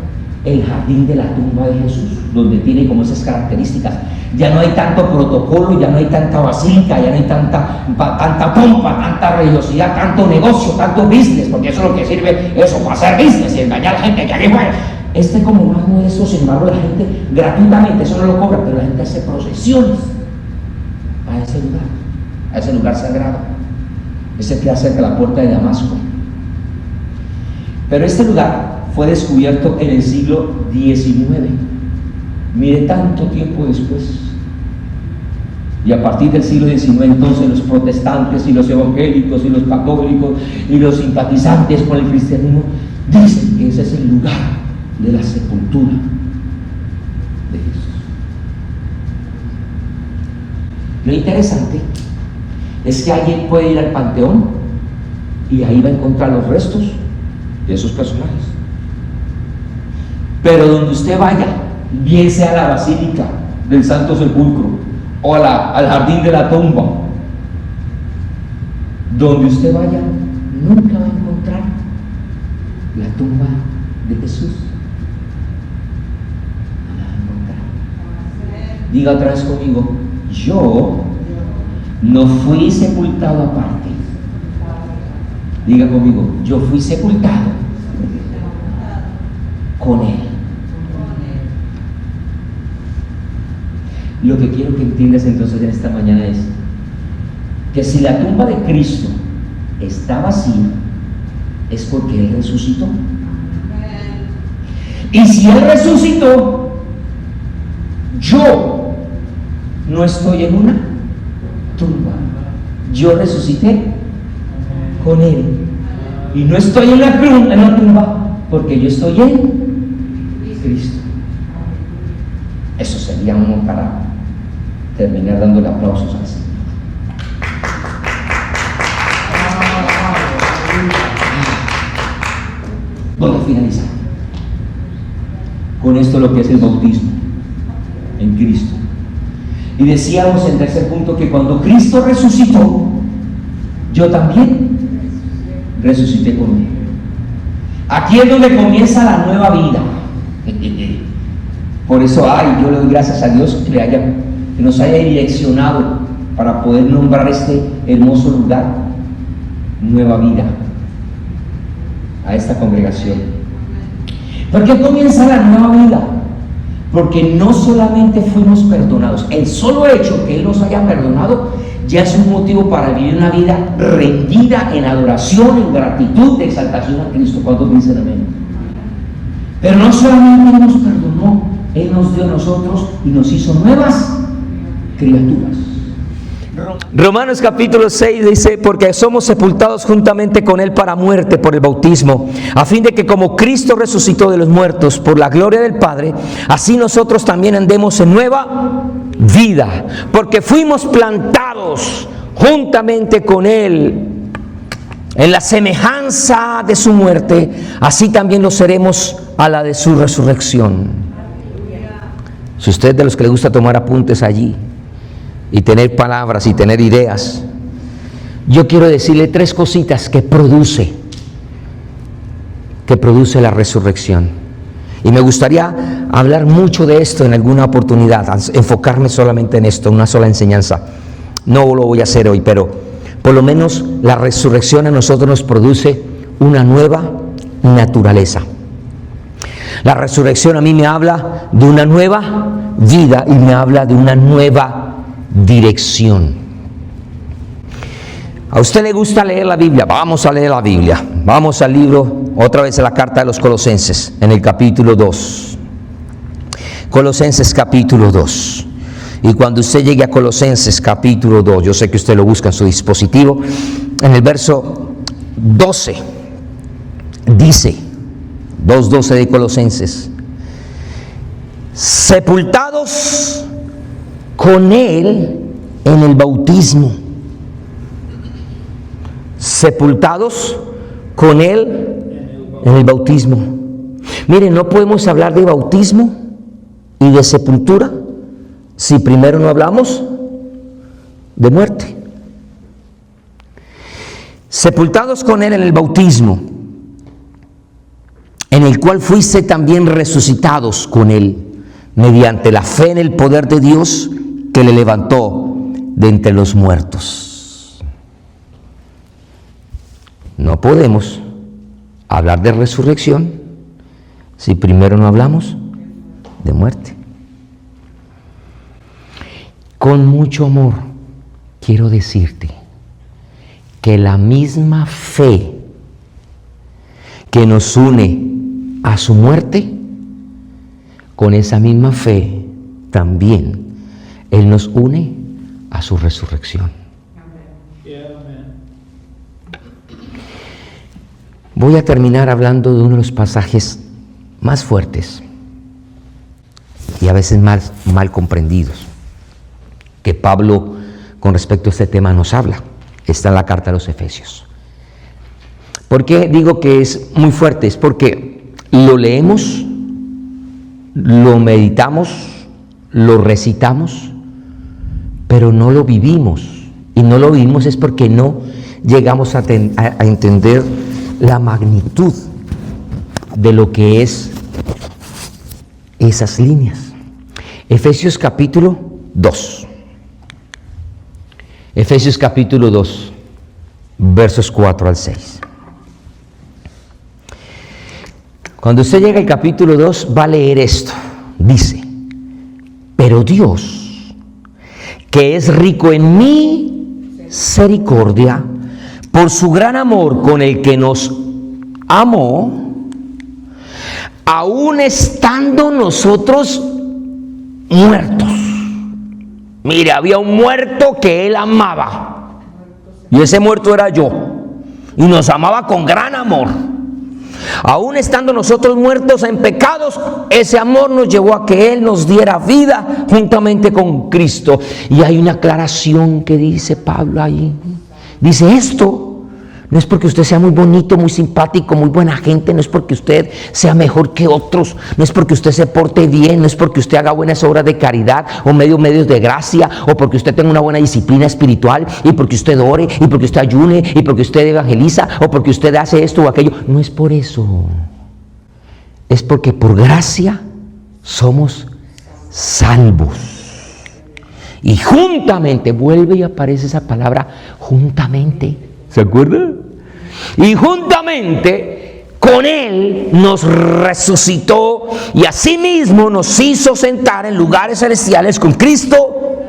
el jardín de la tumba de Jesús, donde tiene como esas características. Ya no hay tanto protocolo, ya no hay tanta basílica, ya no hay tanta pompa, tanta religiosidad, tanto negocio, tanto business, porque eso es lo que sirve eso, para hacer business y engañar a la gente que aquí fue. Como más modesto, sin embargo, la gente gratuitamente, eso no lo cobra, pero la gente hace procesiones a ese lugar sagrado. Ese queda cerca de la puerta de Damasco. Pero este lugar fue descubierto en el siglo XIX. Mire, tanto tiempo después. Y a partir del siglo XIX, entonces, los protestantes y los evangélicos y los católicos y los simpatizantes con el cristianismo dicen que ese es el lugar de la sepultura de Jesús. Lo interesante es que alguien puede ir al panteón y ahí va a encontrar los restos de esos personajes. Pero donde usted vaya, bien sea la Basílica del Santo Sepulcro o al jardín de la tumba, donde usted vaya, nunca va a encontrar la tumba de Jesús. No la va a encontrar. Diga otra vez conmigo, yo no fui sepultado aparte, Diga conmigo, yo fui sepultado con Él. Lo que quiero que entiendas entonces en esta mañana es que si la tumba de Cristo está vacía, es porque Él resucitó. Y si Él resucitó, yo no estoy en una tumba. Yo resucité con Él. Y no estoy en la tumba porque yo estoy en Cristo. Eso sería uno para terminar dándole aplausos al Señor. Voy a finalizar con esto, lo que es el bautismo en Cristo. Y decíamos en tercer punto que cuando Cristo resucitó, yo también resucité con Él. Aquí es donde comienza la nueva vida. Por eso yo le doy gracias a Dios que nos haya direccionado para poder nombrar este hermoso lugar, Nueva Vida, a esta congregación. ¿Por qué comienza la nueva vida? Porque no solamente fuimos perdonados, el solo hecho que Él nos haya perdonado ya es un motivo para vivir una vida rendida en adoración, en gratitud, de exaltación a Cristo. ¿Cuántos dicen amén? Pero no solamente Él nos perdonó, Él nos dio a nosotros y nos hizo nuevas criaturas. Romanos capítulo 6 dice: porque somos sepultados juntamente con Él para muerte por el bautismo, a fin de que como Cristo resucitó de los muertos por la gloria del Padre, así nosotros también andemos en nueva vida, porque fuimos plantados juntamente con Él en la semejanza de su muerte, así también lo seremos a la de su resurrección. Si usted es de los que le gusta tomar apuntes allí y tener palabras y tener ideas, yo quiero decirle tres cositas que produce la resurrección. Y me gustaría hablar mucho de esto en alguna oportunidad, enfocarme solamente en esto, una sola enseñanza. No lo voy a hacer hoy, pero por lo menos la resurrección a nosotros nos produce una nueva naturaleza. La resurrección a mí me habla de una nueva vida y me habla de una nueva dirección. ¿A usted le gusta leer la Biblia? Vamos a leer la Biblia. Vamos al libro, otra vez a la carta de los Colosenses, en el capítulo 2. Colosenses capítulo 2. Y cuando usted llegue a Colosenses capítulo 2, yo sé que usted lo busca en su dispositivo, en el verso 12, dice, 2:12 de Colosenses: sepultados con Él en el bautismo. Sepultados con Él en el bautismo. Miren, no podemos hablar de bautismo y de sepultura si primero no hablamos de muerte. Sepultados con Él en el bautismo, en el cual fuiste también resucitados con Él, mediante la fe en el poder de Dios que le levantó de entre los muertos. No podemos hablar de resurrección si primero no hablamos de muerte. Con mucho amor quiero decirte que la misma fe que nos une a su muerte, con esa misma fe también Él nos une a su resurrección. Voy a terminar hablando de uno de los pasajes más fuertes y a veces mal comprendidos que Pablo con respecto a este tema nos habla. Está en la carta a los Efesios. ¿Por qué digo que es muy fuerte? Es porque lo leemos, lo meditamos, lo recitamos, pero no lo vivimos. Y no lo vivimos es porque no llegamos a entender la magnitud de lo que es esas líneas. Efesios capítulo 2. Efesios capítulo 2, versos 4 al 6. Cuando usted llega al capítulo 2 va a leer esto. Dice, pero Dios, que es rico en misericordia, por su gran amor con el que nos amó, aún estando nosotros muertos. Mire, había un muerto que él amaba, y ese muerto era yo, y nos amaba con gran amor. Aún estando nosotros muertos en pecados, ese amor nos llevó a que Él nos diera vida juntamente con Cristo. Y hay una aclaración que dice Pablo ahí. Dice, esto no es porque usted sea muy bonito, muy simpático, muy buena gente, no es porque usted sea mejor que otros, no es porque usted se porte bien, no es porque usted haga buenas obras de caridad o medios de gracia, o porque usted tenga una buena disciplina espiritual, y porque usted ore, y porque usted ayune, y porque usted evangeliza, o porque usted hace esto o aquello. No es por eso. Es porque por gracia somos salvos. Y juntamente, vuelve y aparece esa palabra, juntamente. ¿Se acuerda? Y juntamente con Él nos resucitó y asimismo nos hizo sentar en lugares celestiales con Cristo.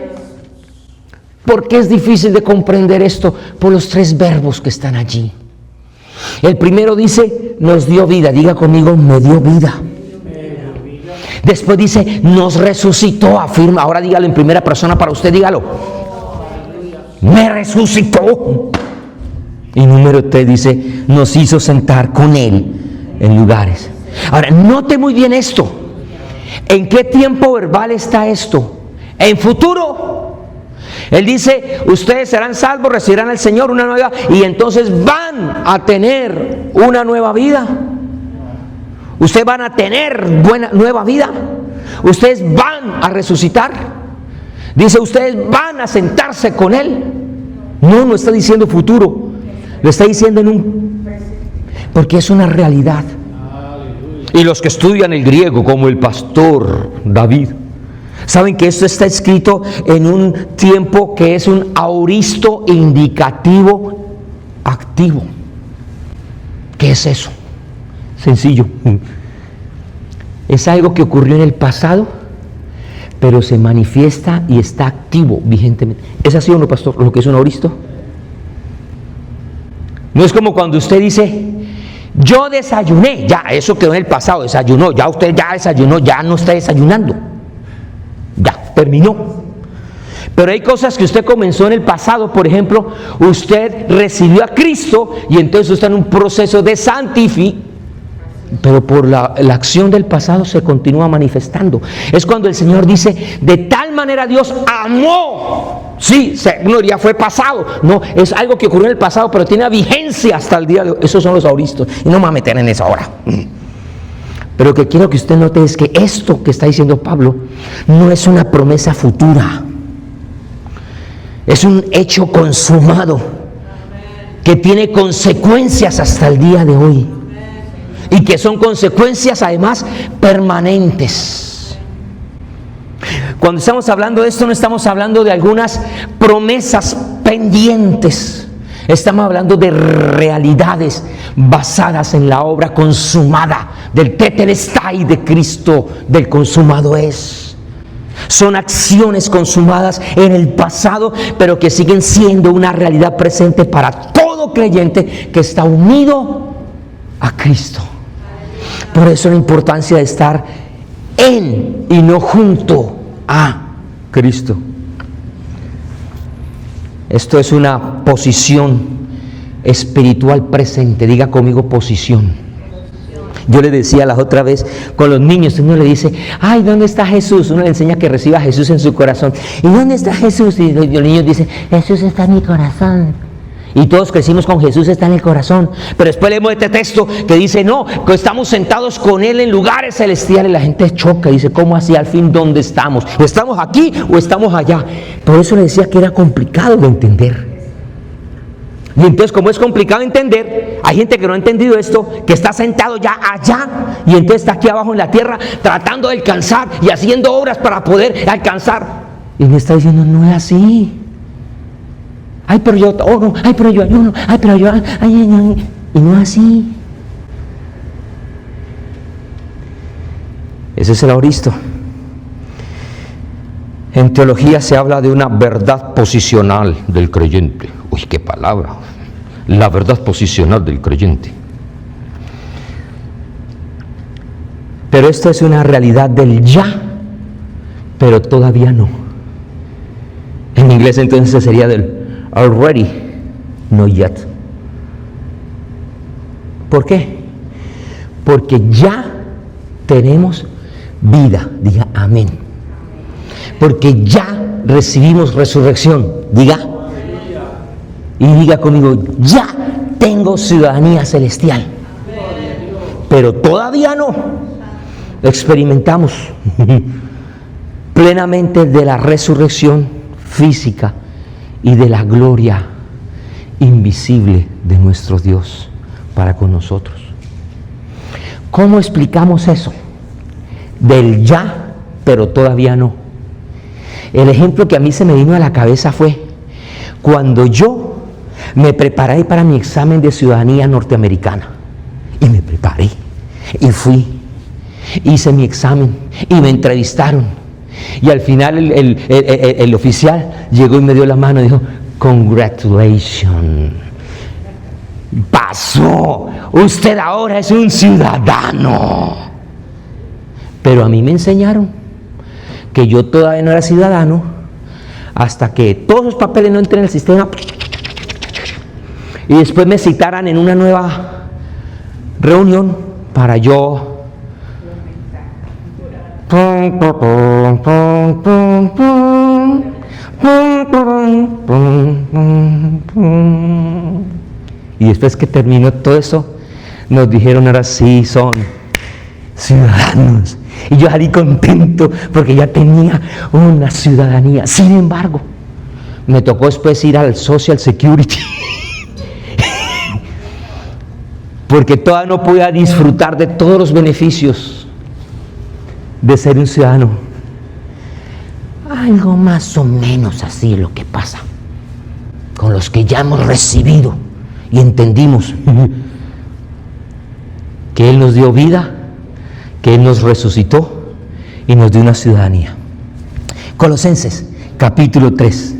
¿Por qué es difícil de comprender esto? Por los tres verbos que están allí. El primero dice, nos dio vida. Diga conmigo, me dio vida. Después dice, nos resucitó, afirma. Ahora dígalo en primera persona para usted, dígalo. Me resucitó. Y número 3 dice, nos hizo sentar con Él en lugares. Ahora, note muy bien esto. ¿En qué tiempo verbal está esto? En futuro. Él dice, ustedes serán salvos, recibirán al Señor una nueva vida, y entonces van a tener una nueva vida. Ustedes van a tener nueva vida. Ustedes van a resucitar. Dice, ustedes van a sentarse con Él. No está diciendo futuro. Lo está diciendo porque es una realidad. Y los que estudian el griego, como el pastor David, saben que esto está escrito en un tiempo que es un aoristo indicativo activo. ¿Qué es eso? Sencillo. Es algo que ocurrió en el pasado, pero se manifiesta y está activo vigentemente. ¿Es así o no, pastor, lo que es un aoristo? No es como cuando usted dice, yo desayuné, ya, eso quedó en el pasado, desayunó, ya usted ya desayunó, ya no está desayunando, ya, terminó. Pero hay cosas que usted comenzó en el pasado, por ejemplo, usted recibió a Cristo y entonces usted está en un proceso de santificación, pero por la acción del pasado se continúa manifestando. Es cuando el Señor dice, de tal manera Dios amó. Sí, no, ya fue pasado. No, es algo que ocurrió en el pasado, pero tiene vigencia hasta el día de hoy. Esos son los auristos. Y no me voy a meter en esa hora. Pero lo que quiero que usted note es que esto que está diciendo Pablo no es una promesa futura. Es un hecho consumado que tiene consecuencias hasta el día de hoy. Y que son consecuencias además permanentes. Cuando estamos hablando de esto, no estamos hablando de algunas promesas pendientes. Estamos hablando de realidades basadas en la obra consumada del tetelestai de Cristo, del consumado es. Son acciones consumadas en el pasado, pero que siguen siendo una realidad presente para todo creyente que está unido a Cristo. Por eso la importancia de estar en y no junto a Cristo. Esto es una posición espiritual presente. Diga conmigo, posición. Yo le decía la otra vez con los niños, uno le dice, ay, ¿dónde está Jesús? Uno le enseña que reciba a Jesús en su corazón. ¿Y dónde está Jesús? Y los niños dicen, Jesús está en mi corazón. Y todos crecimos con Jesús, está en el corazón. Pero después leemos este texto que dice, no, que estamos sentados con Él en lugares celestiales. La gente choca y dice, ¿cómo así? Al fin, ¿dónde estamos? ¿Estamos aquí o estamos allá? Por eso le decía que era complicado de entender. Y entonces, como es complicado de entender, hay gente que no ha entendido esto, que está sentado ya allá y entonces está aquí abajo en la tierra tratando de alcanzar y haciendo obras para poder alcanzar. Y me está diciendo, no es así. Ay, pero yo oro, ay, pero yo ayuno, ay, pero yo, ay, y no es así. Ese es el auristo. En teología se habla de una verdad posicional del creyente. Uy, qué palabra. La verdad posicional del creyente. Pero esto es una realidad del ya, pero todavía no. En inglés entonces sería del already, not yet. ¿Por qué? Porque ya tenemos vida, diga amén. Porque ya recibimos resurrección, diga. Y diga conmigo, ya tengo ciudadanía celestial. Pero todavía no experimentamos plenamente de la resurrección física y de la gloria invisible de nuestro Dios para con nosotros. ¿Cómo explicamos eso? Del ya, pero todavía no. El ejemplo que a mí se me vino a la cabeza fue cuando yo me preparé para mi examen de ciudadanía norteamericana. Y me preparé, y fui, hice mi examen, y me entrevistaron. Y al final el oficial llegó y me dio la mano y dijo, congratulations. Pasó, usted ahora es un ciudadano. Pero a mí me enseñaron que yo todavía no era ciudadano hasta que todos los papeles no entren en el sistema y después me citaran en una nueva reunión para yo y después que terminó todo eso nos dijeron ahora sí son ciudadanos. Y yo salí contento porque ya tenía una ciudadanía. Sin embargo, me tocó después ir al Social Security porque todavía no podía disfrutar de todos los beneficios de ser un ciudadano. Algo más o menos así es lo que pasa con los que ya hemos recibido y entendimos que Él nos dio vida, que Él nos resucitó y nos dio una ciudadanía. Colosenses capítulo 3.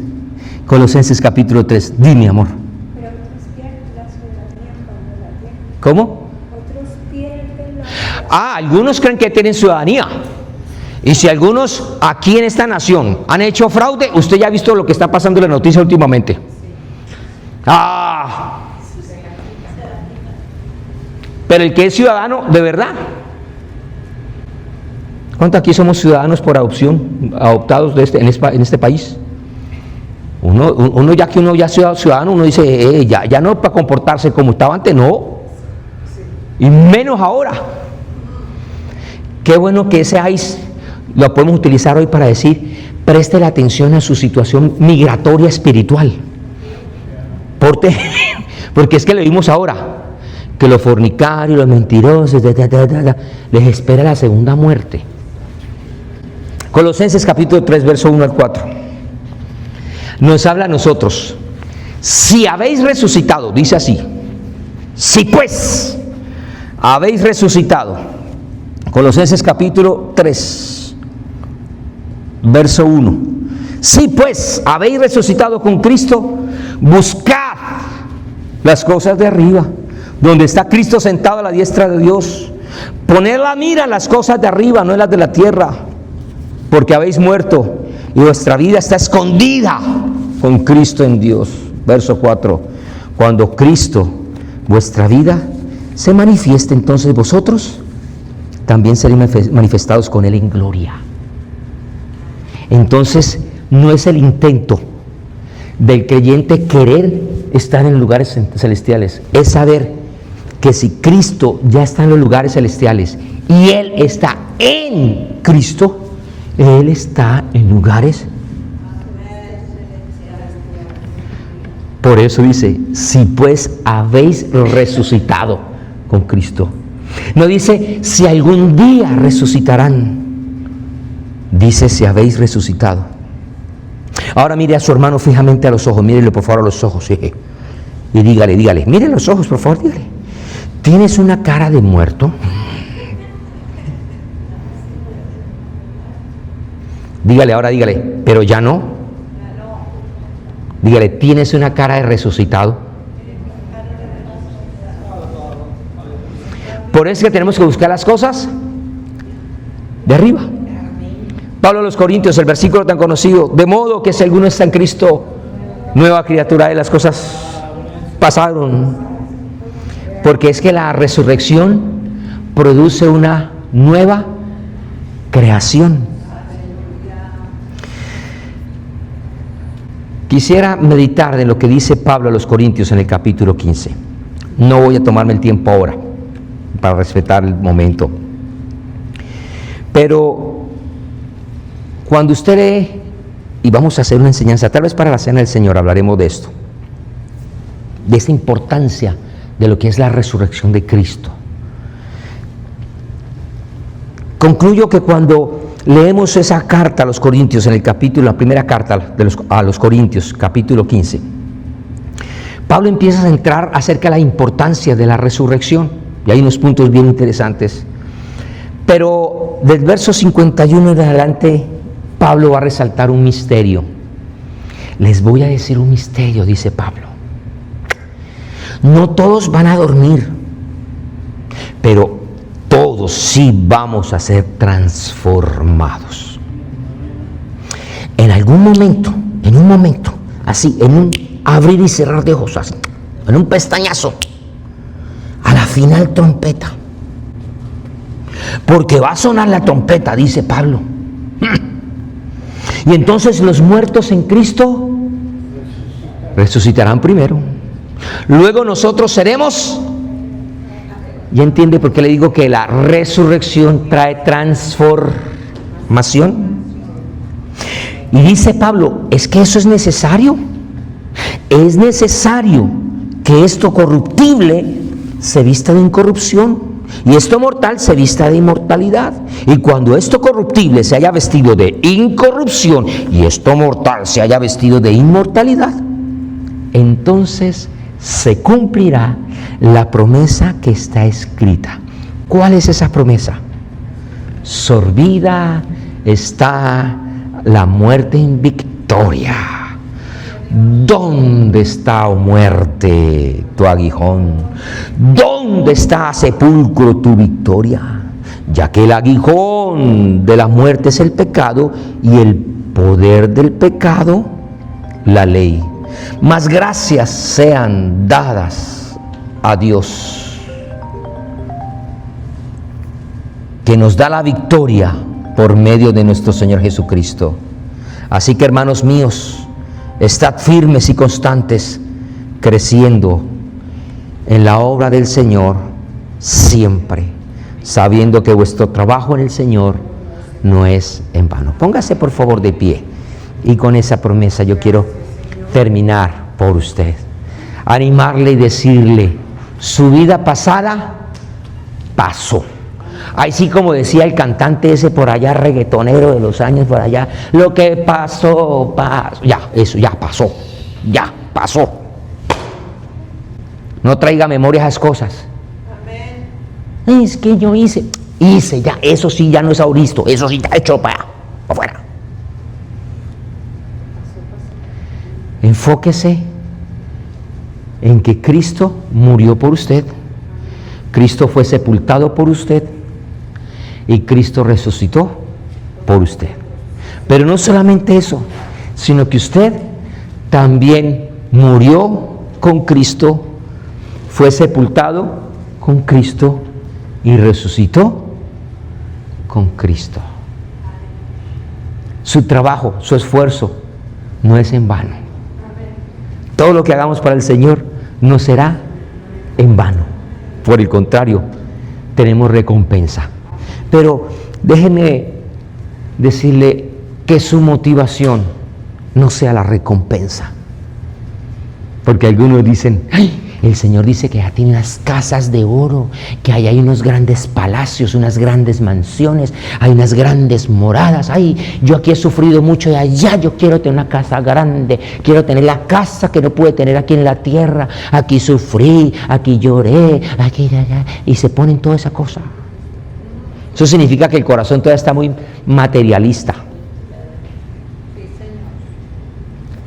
Colosenses capítulo 3. Dime, amor. Pero otros pierden la ciudadanía cuando la tienen. ¿Cómo? Otros pierden la Algunos creen que tienen ciudadanía. Y si algunos aquí en esta nación han hecho fraude, usted ya ha visto lo que está pasando en la noticia últimamente. Pero el que es ciudadano, de verdad. ¿Cuántos aquí somos ciudadanos por adopción, adoptados en este país? Uno ya que uno ya es ciudadano, uno dice, ya no para comportarse como estaba antes, no. Y menos ahora. Qué bueno que ese ICE lo podemos utilizar hoy para decir, preste la atención a su situación migratoria espiritual. Porque es que le vimos ahora que los fornicarios, los mentirosos, les espera la segunda muerte. Colosenses capítulo 3, verso 1 al 4. Nos habla a nosotros. Si habéis resucitado, dice así. Si pues habéis resucitado. Colosenses capítulo 3, verso 1. Si pues habéis resucitado con Cristo, buscad las cosas de arriba, donde está Cristo sentado a la diestra de Dios. Poned la mira en las cosas de arriba, no en las de la tierra, porque habéis muerto y vuestra vida está escondida con Cristo en Dios. Verso 4. Cuando Cristo, vuestra vida, se manifieste, entonces vosotros también seréis manifestados con Él en gloria. Entonces, no es el intento del creyente querer estar en lugares celestiales, es saber que si Cristo ya está en los lugares celestiales y Él está en Cristo, Él está en lugares. Por eso dice, si pues habéis resucitado con Cristo. No dice, si algún día resucitarán. Dice, si habéis resucitado. Ahora mire a su hermano fijamente a los ojos, mírele por favor a los ojos, y dígale, mire los ojos por favor, dígale, ¿tienes una cara de muerto? Dígale ahora, dígale, pero ya no. Dígale, tienes una cara de resucitado. Por eso es que tenemos que buscar las cosas de arriba. Pablo a los Corintios, el versículo tan conocido, de modo que si alguno está en Cristo, nueva criatura, de las cosas pasaron. Porque es que la resurrección produce una nueva creación. Quisiera meditar en lo que dice Pablo a los Corintios en el capítulo 15. No voy a tomarme el tiempo ahora para respetar el momento. Pero cuando usted lee, y vamos a hacer una enseñanza, tal vez para la Cena del Señor hablaremos de esto, de esta importancia de lo que es la resurrección de Cristo. Concluyo que cuando leemos esa carta a los Corintios, en el capítulo, la primera carta a los Corintios, capítulo 15, Pablo empieza a centrar acerca de la importancia de la resurrección, y hay unos puntos bien interesantes. Pero del verso 51 en adelante, Pablo va a resaltar un misterio. Les voy a decir un misterio, dice Pablo. No todos van a dormir, pero todos sí vamos a ser transformados. En algún momento, en un momento, así, en un abrir y cerrar de ojos, así, en un pestañazo, a la final trompeta. Porque va a sonar la trompeta, dice Pablo. Y entonces los muertos en Cristo resucitarán primero. Luego nosotros seremos. ¿Ya entiende por qué le digo que la resurrección trae transformación? Y dice Pablo, es que eso es necesario. Es necesario que esto corruptible se vista de incorrupción y esto mortal se vista de inmortalidad. Y cuando esto corruptible se haya vestido de incorrupción y esto mortal se haya vestido de inmortalidad, entonces se cumplirá la promesa que está escrita. ¿Cuál es esa promesa? Sorbida está la muerte en victoria. ¿Dónde está, oh muerte, tu aguijón? ¿Dónde está, sepulcro, tu victoria? Ya que el aguijón de la muerte es el pecado y el poder del pecado, la ley. Mas gracias sean dadas a Dios, que nos da la victoria por medio de nuestro Señor Jesucristo. Así que, hermanos míos, estad firmes y constantes, creciendo en la obra del Señor siempre, sabiendo que vuestro trabajo en el Señor no es en vano. Póngase por favor de pie, y con esa promesa yo quiero terminar por usted, animarle y decirle: su vida pasada pasó. Así como decía el cantante ese por allá, reggaetonero de los años por allá, lo que pasó, pasó. Ya, eso ya pasó, ya pasó. No traiga memoria a esas cosas. Amén. Es que yo hice ya, eso sí ya no es auristo, eso sí está hecho para afuera. Enfóquese en que Cristo murió por usted, Cristo fue sepultado por usted y Cristo resucitó por usted. Pero no solamente eso, sino que usted también murió con Cristo, fue sepultado con Cristo y resucitó con Cristo. Su trabajo, su esfuerzo no es en vano. Todo lo que hagamos para el Señor no será en vano. Por el contrario, tenemos recompensa. Pero déjeme decirle que su motivación no sea la recompensa. Porque algunos dicen: ¡ay! El Señor dice que ya tiene unas casas de oro, que hay unos grandes palacios, unas grandes mansiones, hay unas grandes moradas. Ay, yo aquí he sufrido mucho y allá yo quiero tener una casa grande, quiero tener la casa que no pude tener aquí en la tierra. Aquí sufrí, aquí lloré, aquí, allá, y se ponen toda esa cosa. Eso significa que el corazón todavía está muy materialista.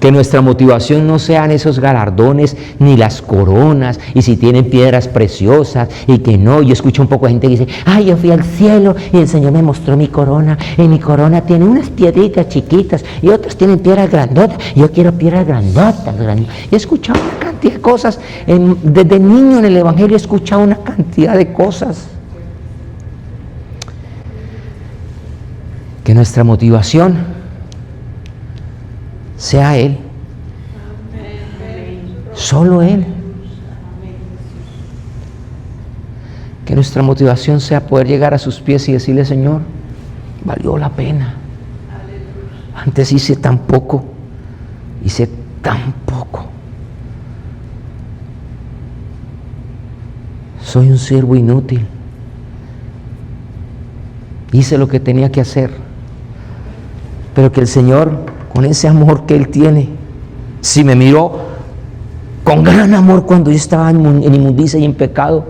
Que nuestra motivación no sean esos galardones ni las coronas, y si tienen piedras preciosas, y que no. Yo escucho un poco de gente que dice, ay, yo fui al cielo y el Señor me mostró mi corona, y mi corona tiene unas piedritas chiquitas y otras tienen piedras grandotas. Yo quiero piedras grandotas. Y he escuchado una cantidad de cosas. Desde niño en el Evangelio he escuchado una cantidad de cosas. Que nuestra motivación sea Él. Solo Él. Que nuestra motivación sea poder llegar a sus pies y decirle, Señor, valió la pena. Antes hice tan poco. Hice tan poco. Soy un siervo inútil. Hice lo que tenía que hacer. Pero que el Señor, con ese amor que Él tiene, si me miró con gran amor cuando yo estaba en inmundicia y en pecado,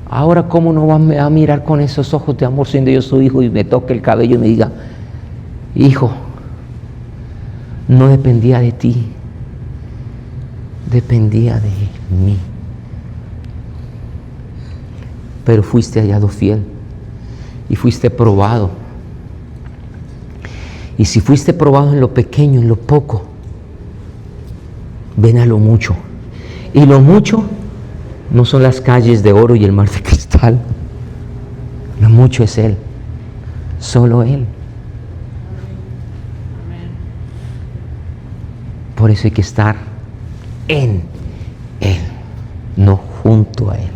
ahora cómo no me va a mirar con esos ojos de amor siendo yo su hijo y me toque el cabello y me diga, hijo, no dependía de ti, dependía de mí. Pero fuiste hallado fiel y fuiste probado. Y si fuiste probado en lo pequeño, en lo poco, ven a lo mucho. Y lo mucho no son las calles de oro y el mar de cristal. Lo mucho es Él. Solo Él. Por eso hay que estar en Él, no junto a Él.